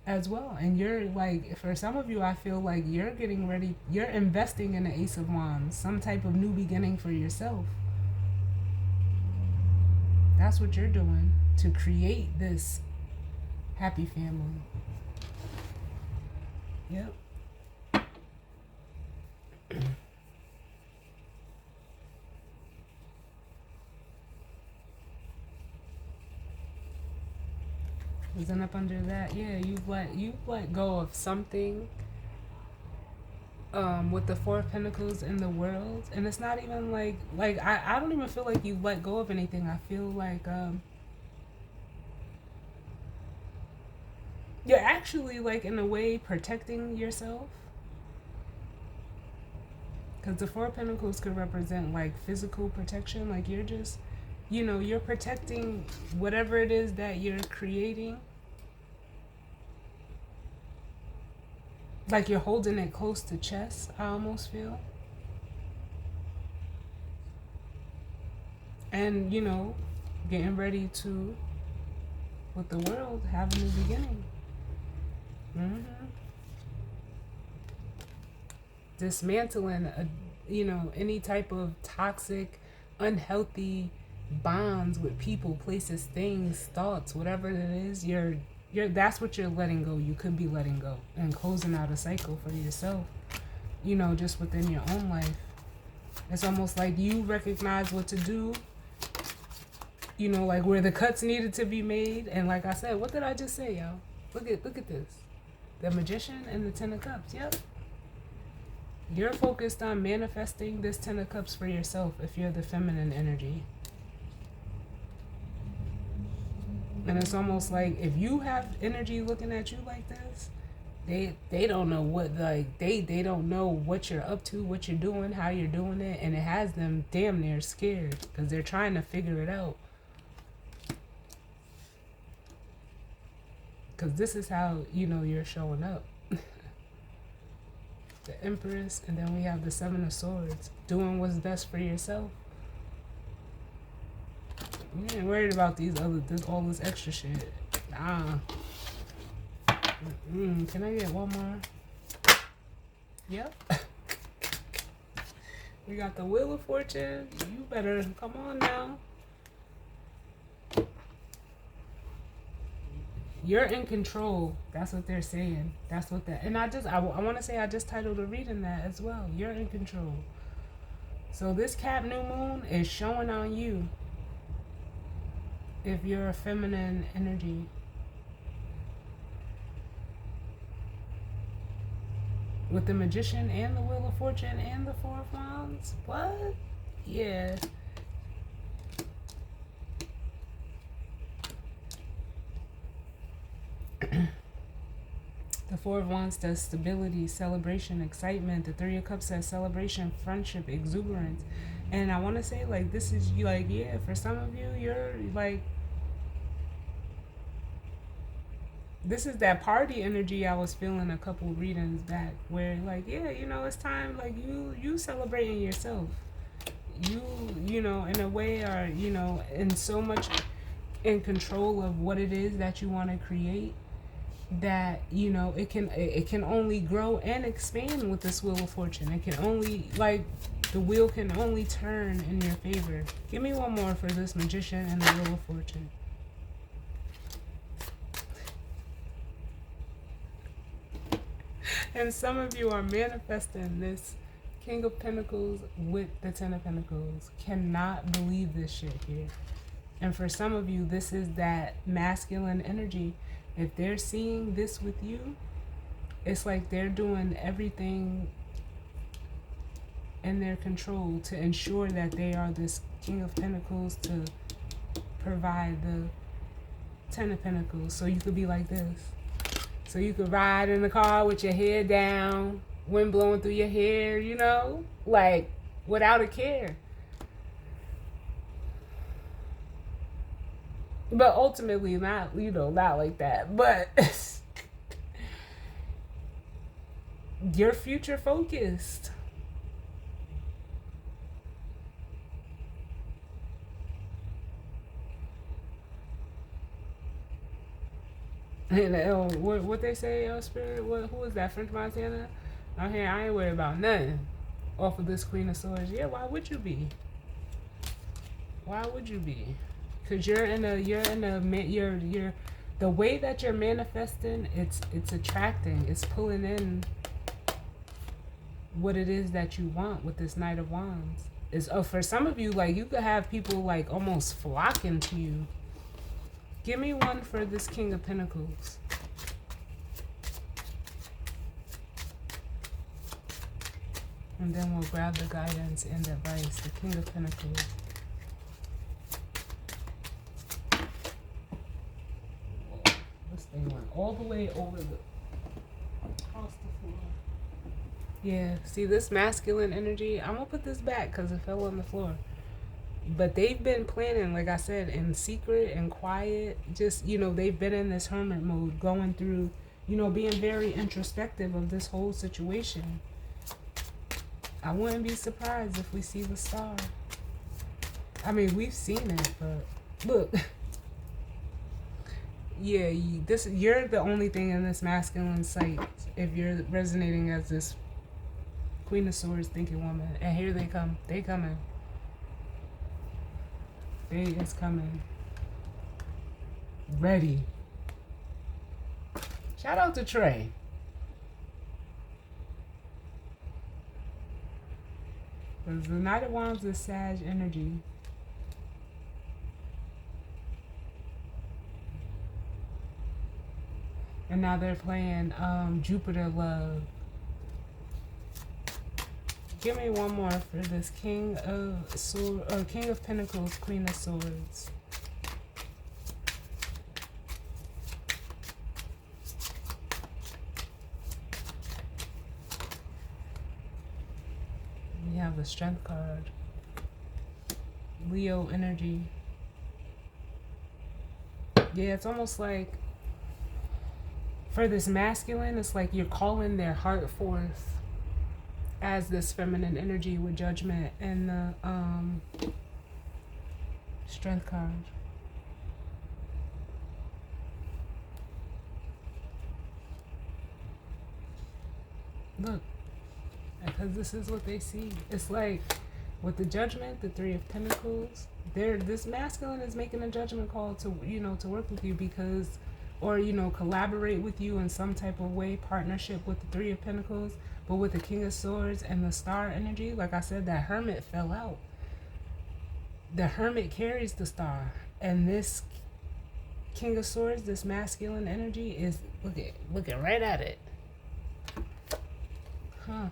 A: as well. And you're like, for some of you, I feel like you're getting ready, you're investing in the Ace of Wands, some type of new beginning for yourself. That's what you're doing to create this happy family. Yep. Isn't up under that? Yeah, you've let go of something. With the Four of Pentacles in the World, and it's not even like I don't even feel like you let go of anything. I feel like you're actually, like, in a way protecting yourself, because the Four of Pentacles could represent like physical protection. Like you're just, you know, you're protecting whatever it is that you're creating. Like you're holding it close to chest, I almost feel. And, you know, getting ready to, with the World, have a new beginning. Dismantling, you know, any type of toxic, unhealthy bonds with people, places, things, thoughts, whatever it is. You're that's what you're letting go. You could be letting go and closing out a cycle for yourself, you know, just within your own life. It's almost like you recognize what to do, you know, like where the cuts needed to be made. And like I said, what did I just say, y'all? Look at this. The Magician and the Ten of Cups. Yep. You're focused on manifesting this Ten of Cups for yourself if you're the feminine energy. And it's almost like if you have energy looking at you like this, they don't know what, like, they don't know what you're up to, what you're doing, how you're doing it, and it has them damn near scared because they're trying to figure it out. Because this is how, you know, you're showing up. The Empress, and then we have the Seven of Swords, doing what's best for yourself. You ain't worried about all this extra shit. Nah. Can I get one more? Yep. We got the Wheel of Fortune. You better come on now. You're in control. That's what they're saying. That's what that. And I want to say I just titled a reading that as well. You're in control. So this Cap New Moon is showing on you. if you're a feminine energy. With the Magician and the Wheel of Fortune and the Four of Wands? What? Yeah. The Four of Wands does stability, celebration, excitement. The Three of Cups says celebration, friendship, exuberance. And I want to say, like, this is, like, yeah, for some of you, you're, like, this is that party energy I was feeling a couple readings back, where, like, yeah, you know, it's time, like, you celebrating yourself. You know, in a way are, you know, in so much in control of what it is that you want to create, that, you know, it can only grow and expand with this Wheel of Fortune. It can only, like, the wheel can only turn in your favor. Give me one more for this Magician and the Wheel of Fortune. And some of you are manifesting this King of Pentacles with the Ten of Pentacles. Cannot believe this shit here. And for some of you, this is that masculine energy. If they're seeing this with you, it's like they're doing everything in their control to ensure that they are this King of Pentacles, to provide the Ten of Pentacles. So you could be like this. So you could ride in the car with your head down, wind blowing through your hair, you know, like, without a care. But ultimately, not, you know, not like that. But you're future focused. And what they say, Spirit? Who is that? French Montana? Out here, I ain't worried about nothing. Off of this Queen of Swords. Yeah, why would you be? Why would you be? Because you're the way that you're manifesting, it's attracting, it's pulling in what it is that you want with this Knight of Wands. Is, oh, for some of you, like, you could have people, like, almost flocking to you. Give me one for this King of Pentacles. And then we'll grab the guidance and advice. The King of Pentacles. This thing went all the way over across the floor. Yeah, see this masculine energy? I'm going to put this back because it fell on the floor. But they've been planning, like I said, in secret and quiet. Just, you know, they've been in this hermit mode, going through, you know, being very introspective of this whole situation. I wouldn't be surprised if we see the star. I mean, we've seen it, but look. Yeah, you're the only thing in this masculine sight if you're resonating as this Queen of Swords thinking woman. And here they come. They coming. They is coming. Ready. Shout out to Trey. Because the Knight of Wands is Sag energy. And now they're playing Jupiter Love. Give me one more for this King of Pentacles, Queen of Swords. We have the Strength card. Leo energy. Yeah, it's almost like for this masculine, it's like you're calling their heart forth as this feminine energy with Judgment and the Strength card. Look, because this is what they see. It's like with the Judgment, the Three of Pentacles, this masculine is making a judgment call to, you know, to work with you because, or, you know, collaborate with you in some type of way, partnership with the Three of Pentacles. But with the King of Swords and the Star energy, like I said, that Hermit fell out. The Hermit carries the Star. And this King of Swords, this masculine energy is looking right at it. Huh.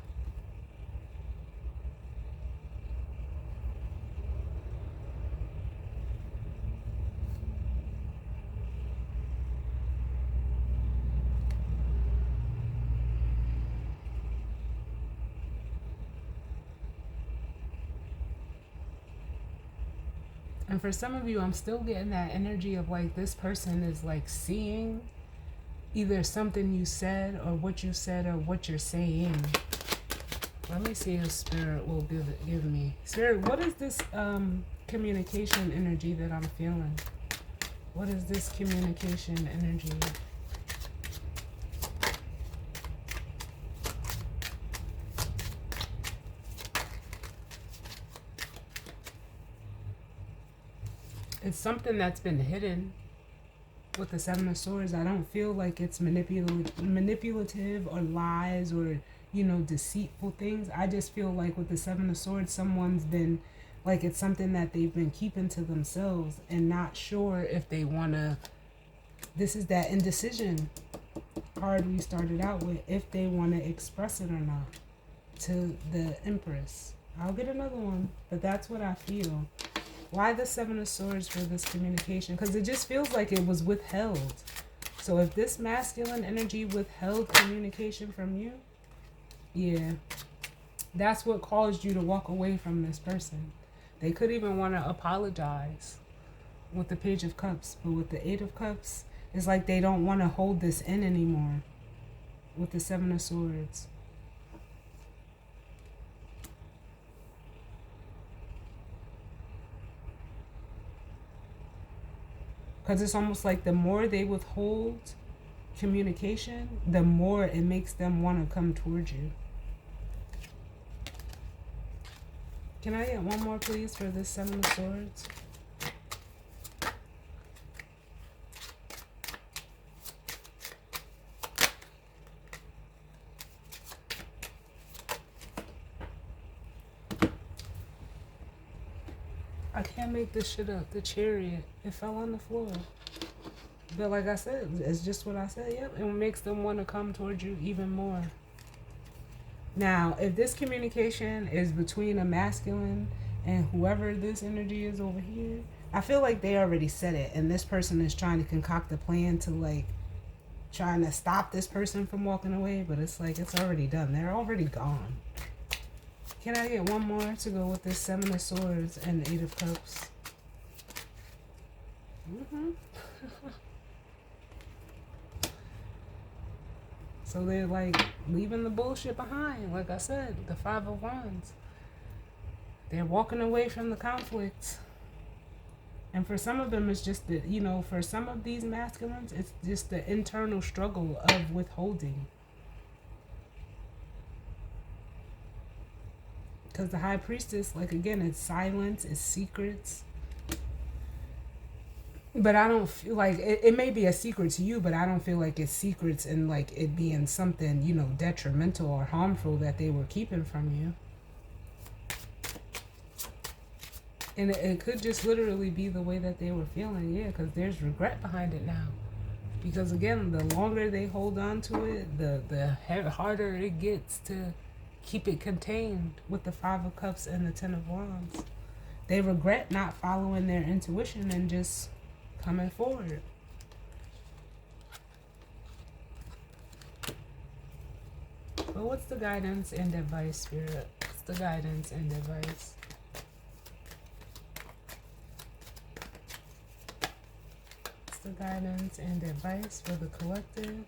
A: And for some of you, I'm still getting that energy of like this person is like seeing either something you said or what you said or what you're saying. Let me see if Spirit will give me. Spirit, what is this communication energy that I'm feeling? What is this communication energy? It's something that's been hidden with the Seven of Swords. I don't feel like it's manipulative or lies or, you know, deceitful things. I just feel like with the Seven of Swords, someone's been, like it's something that they've been keeping to themselves and not sure if they want to. This is that indecision card we started out with, if they want to express it or not to the Empress. I'll get another one, but that's what I feel. Why the Seven of Swords for this communication? Because it just feels like it was withheld. So if this masculine energy withheld communication from you, yeah, that's what caused you to walk away from this person. They could even want to apologize with the Page of Cups, but with the Eight of Cups, it's like they don't want to hold this in anymore with the Seven of Swords. Because it's almost like the more they withhold communication, the more it makes them want to come towards you. Can I get one more, please, for this Seven of Swords? I can't make this shit up. The Chariot. It fell on the floor. But like I said, it's just what I said. Yep. It makes them want to come towards you even more. Now, if this communication is between a masculine and whoever this energy is over here, I feel like they already said it. And this person is trying to concoct a plan to like trying to stop this person from walking away. But it's like it's already done. They're already gone. Can I get one more to go with this Seven of Swords and Eight of Cups? So they're like leaving the bullshit behind. Like I said, the Five of Wands. They're walking away from the conflict. And for some of them, it's just the, you know, for some of these masculines, it's just the internal struggle of withholding. Because the High Priestess, like, again, it's silence, it's secrets. But I don't feel like, it may be a secret to you, but I don't feel like it's secrets and, like, it being something, you know, detrimental or harmful that they were keeping from you. And it could just literally be the way that they were feeling, yeah, because there's regret behind it now. Because, again, the longer they hold on to it, the harder it gets to keep it contained with the Five of Cups and the Ten of Wands. They regret not following their intuition and just coming forward. But what's the guidance and advice, Spirit? What's the guidance and advice? What's the guidance and advice for the collective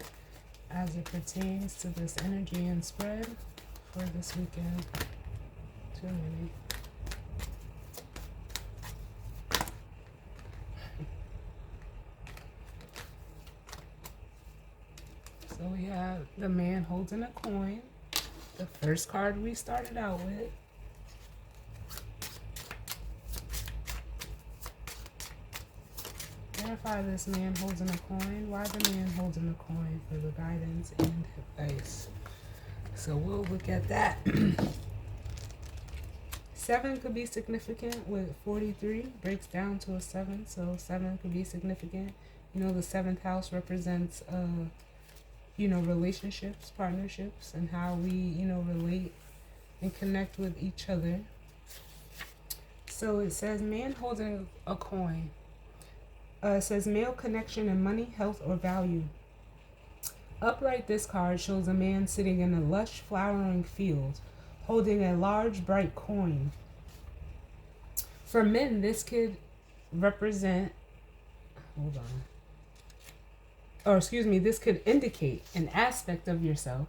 A: as it pertains to this energy and spread for this weekend? Too many. So we have the Man holding a coin, the first card we started out with. Clarify this Man holding a coin. Why the Man holding a coin for the guidance and advice? So we'll look at that. 7 could be significant with 43, breaks down to a 7, so 7 could be significant. You know, the 7th house represents, you know, relationships, partnerships, and how we, you know, relate and connect with each other. So it says man holding a coin. It says male connection in money, health, or value. Upright, this card shows a man sitting in a lush, flowering field, holding a large, bright coin. For men, this could represent, this could indicate an aspect of yourself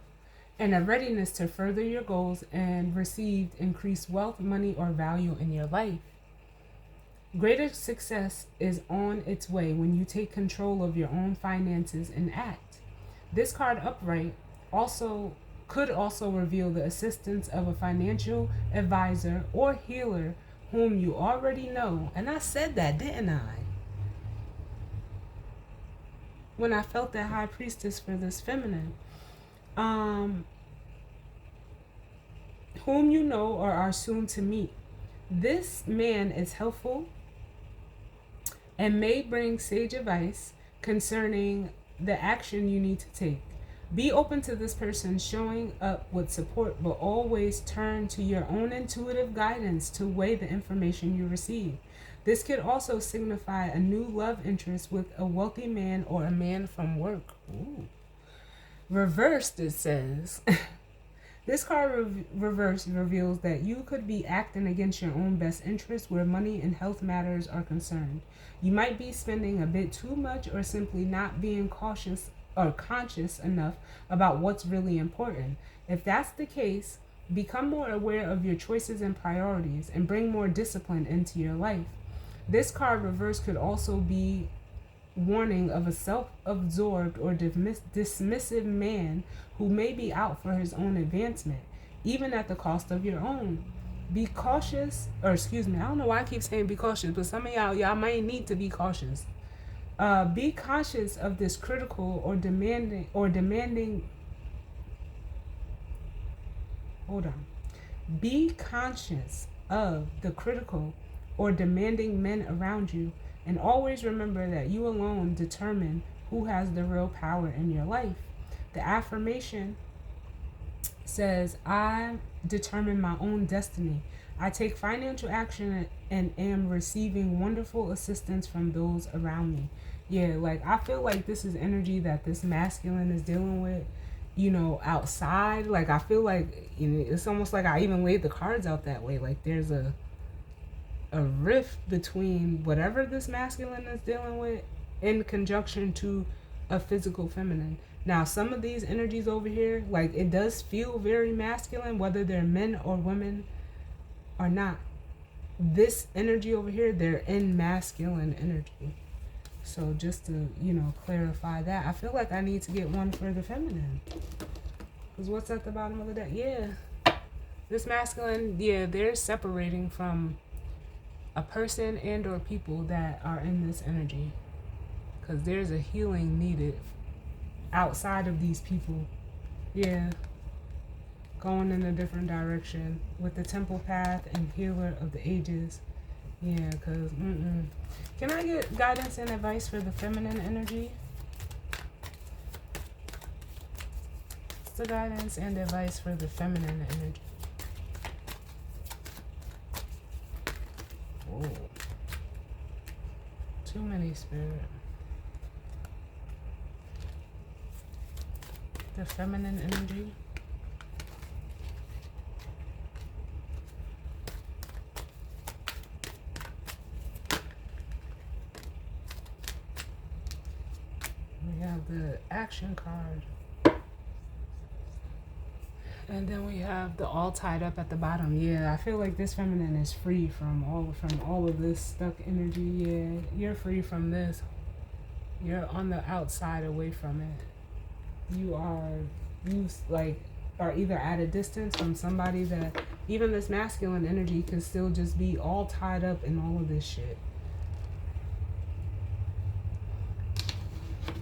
A: and a readiness to further your goals and receive increased wealth, money, or value in your life. Greater success is on its way when you take control of your own finances and act. This card upright could also reveal the assistance of a financial advisor or healer whom you already know. And I said that, didn't I? When I felt that high priestess for this feminine. Whom you know or are soon to meet. This man is helpful and may bring sage advice concerning the action you need to take. Be open to this person showing up with support, but always turn to your own intuitive guidance to weigh the information you receive. This could also signify a new love interest with a wealthy man or a man from work. Ooh. Reversed, it says. This card reverse reveals that you could be acting against your own best interest where money and health matters are concerned. You might be spending a bit too much or simply not being cautious or conscious enough about what's really important. If that's the case, become more aware of your choices and priorities and bring more discipline into your life. This card reverse could also be warning of a self-absorbed or dismissive man who may be out for his own advancement, even at the cost of your own. Be cautious, I don't know why I keep saying be cautious, but some of y'all might need to be cautious. Be conscious of this critical or demanding. Be conscious of the critical or demanding men around you, and always remember that you alone determine who has the real power in your life. The affirmation says, I determine my own destiny. I take financial action and am receiving wonderful assistance from those around me. Yeah, like I feel like this is energy that this masculine is dealing with, you know, outside. Like I feel like, you know, it's almost like I even laid the cards out that way. Like there's a rift between whatever this masculine is dealing with in conjunction to a physical feminine. Now, some of these energies over here, like it does feel very masculine, whether they're men or women or not. This energy over here, they're in masculine energy. So just to, you know, clarify that, I feel like I need to get one for the feminine. Because what's at the bottom of the deck? Yeah. This masculine, yeah, they're separating from a person and or people that are in this energy, because there's a healing needed outside of these people. Yeah, going in a different direction with the temple path and healer of the ages. Yeah, because can I get guidance and advice for the feminine energy? What's the guidance and advice for the feminine energy? Oh, too many, Spirit. The feminine energy. We have the action card. And then we have the all tied up at the bottom. Yeah, I feel like this feminine is free from all of this stuck energy. Yeah, you're free from this. You're on the outside, away from it. You are either at a distance from somebody that, even this masculine energy can still just be all tied up in all of this shit.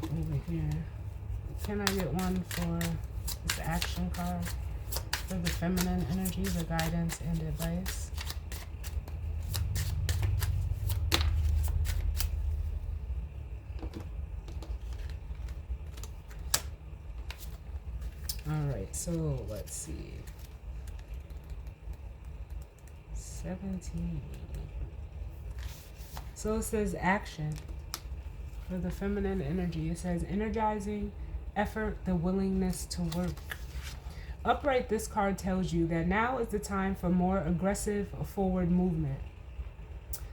A: Over here. Can I get one for this action card? For the feminine energy, the guidance and advice. So let's see. 17. So it says action. For the feminine energy, it says energizing, effort, the willingness to work. Upright, this card tells you that now is the time for more aggressive forward movement.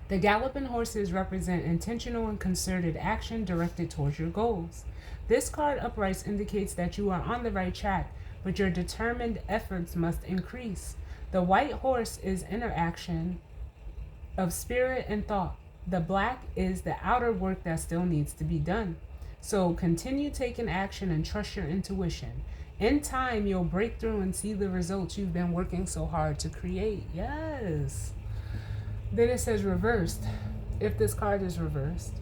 A: The galloping horses represent intentional and concerted action directed towards your goals. This card, upright, indicates that you are on the right track, but your determined efforts must increase. The white horse is interaction of spirit and thought. The black is the outer work that still needs to be done. So continue taking action and trust your intuition. In time, you'll break through and see the results you've been working so hard to create. Yes. Then it says reversed. If this card is reversed,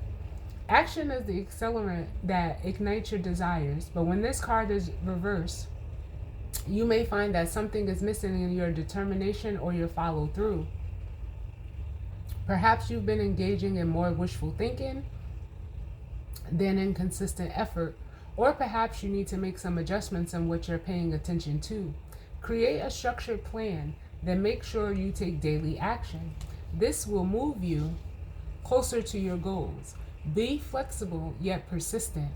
A: action is the accelerant that ignites your desires. But when this card is reversed, you may find that something is missing in your determination or your follow through. Perhaps you've been engaging in more wishful thinking than in consistent effort, or perhaps you need to make some adjustments in what you're paying attention to. Create a structured plan, then make sure you take daily action. This will move you closer to your goals. Be flexible yet persistent,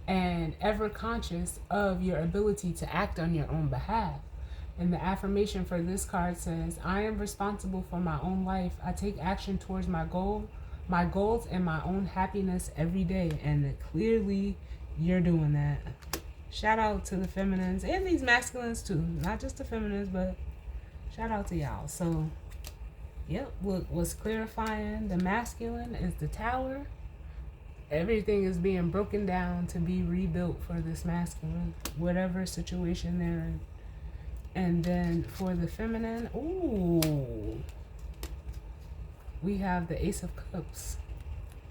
A: and ever conscious of your ability to act on your own behalf. And the affirmation for this card says, I am responsible for my own life. I take action towards my goals and my own happiness every day. And clearly you're doing that. Shout out to the feminines and these masculines too. Not just the feminines, but shout out to y'all. So, yep, what was clarifying the masculine is the Tower. Everything is being broken down to be rebuilt for this masculine, whatever situation they're in. And then for the feminine, ooh, we have the Ace of Cups.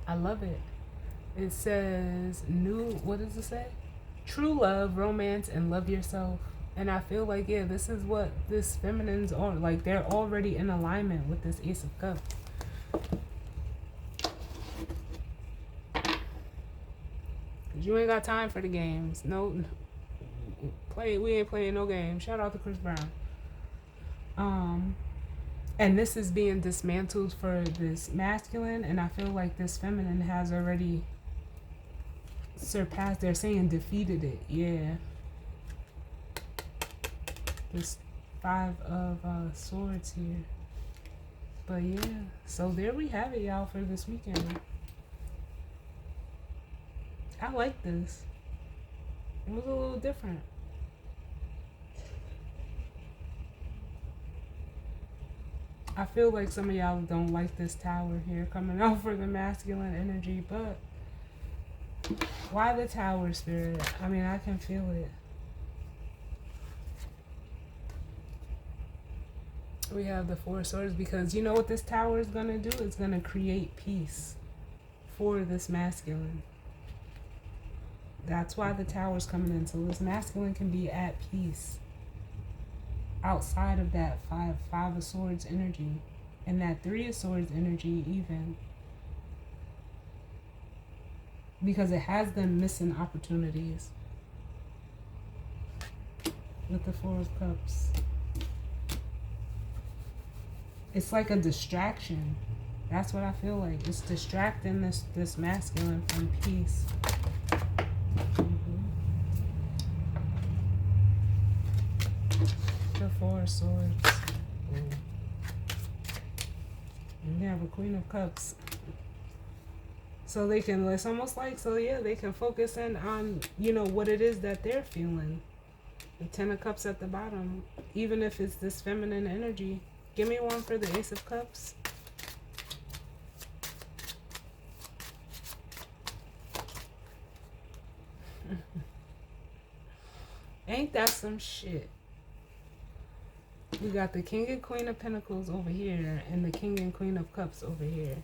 A: I love it. It says what does it say? True love, romance, and love yourself. And I feel like, yeah, this is what this feminine's on. Like, they're already in alignment with this Ace of Cups. You ain't got time for the games. No. We ain't playing no game. Shout out to Chris Brown. And this is being dismantled for this masculine, and I feel like this feminine has already surpassed. They're saying defeated it. Yeah. This 5 of Swords here. But yeah, so there we have it, y'all, for this weekend. I like this. It was a little different. I feel like some of y'all don't like this Tower here coming out for the masculine energy, but why the Tower, Spirit? I mean, I can feel it. We have the 4 Swords because you know what this Tower is going to do? It's going to create peace for this masculine. That's why the Tower's coming in. So this masculine can be at peace outside of that 5 of Swords energy and that 3 of Swords energy even, because it has them missing opportunities with the 4 of Cups. It's like a distraction. That's what I feel like. It's distracting this masculine from peace. The 4 of Swords. And we have a Queen of Cups. So they can, it's almost like, so yeah, they can focus in on, you know, what it is that they're feeling. The 10 of Cups at the bottom. Even if it's this feminine energy. Give me one for the Ace of Cups. Ain't that some shit? We got the King and Queen of Pentacles over here and the King and Queen of Cups over here.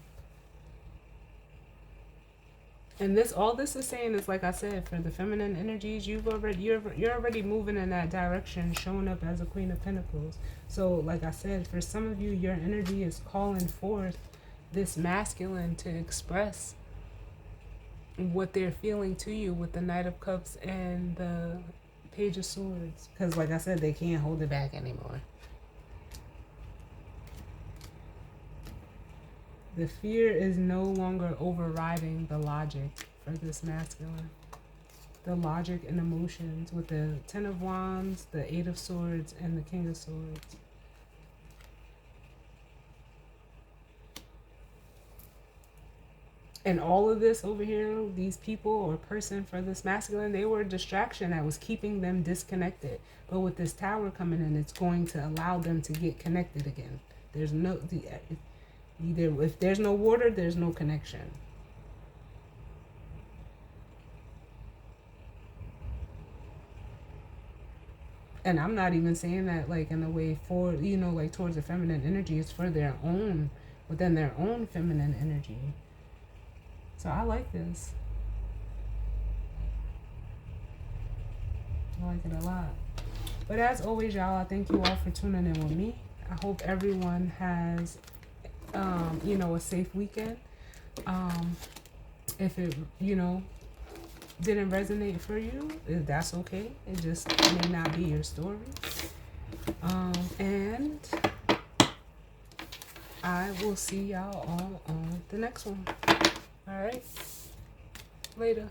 A: And all this is saying is, like I said, for the feminine energies, you're already moving in that direction, showing up as a Queen of Pentacles. So, like I said, for some of you, your energy is calling forth this masculine to express what they're feeling to you with the Knight of Cups and the Page of Swords. Because like I said, they can't hold it back anymore. The fear is no longer overriding the logic for this masculine. The logic and emotions with the Ten of Wands, the Eight of Swords, and the King of Swords. And all of this over here, these people or person for this masculine, they were a distraction that was keeping them disconnected. But with this Tower coming in, it's going to allow them to get connected again. There's no, either if there's no water, there's no connection. And I'm not even saying that like in a way for, you know, like towards the feminine energy. It's for their own, within their own feminine energy. So I like this. I like it a lot. But as always, y'all, I thank you all for tuning in with me. I hope everyone has, you know, a safe weekend. If it, you know, didn't resonate for you, that's okay. It just may not be your story. And I will see y'all all on the next one. All right. Later.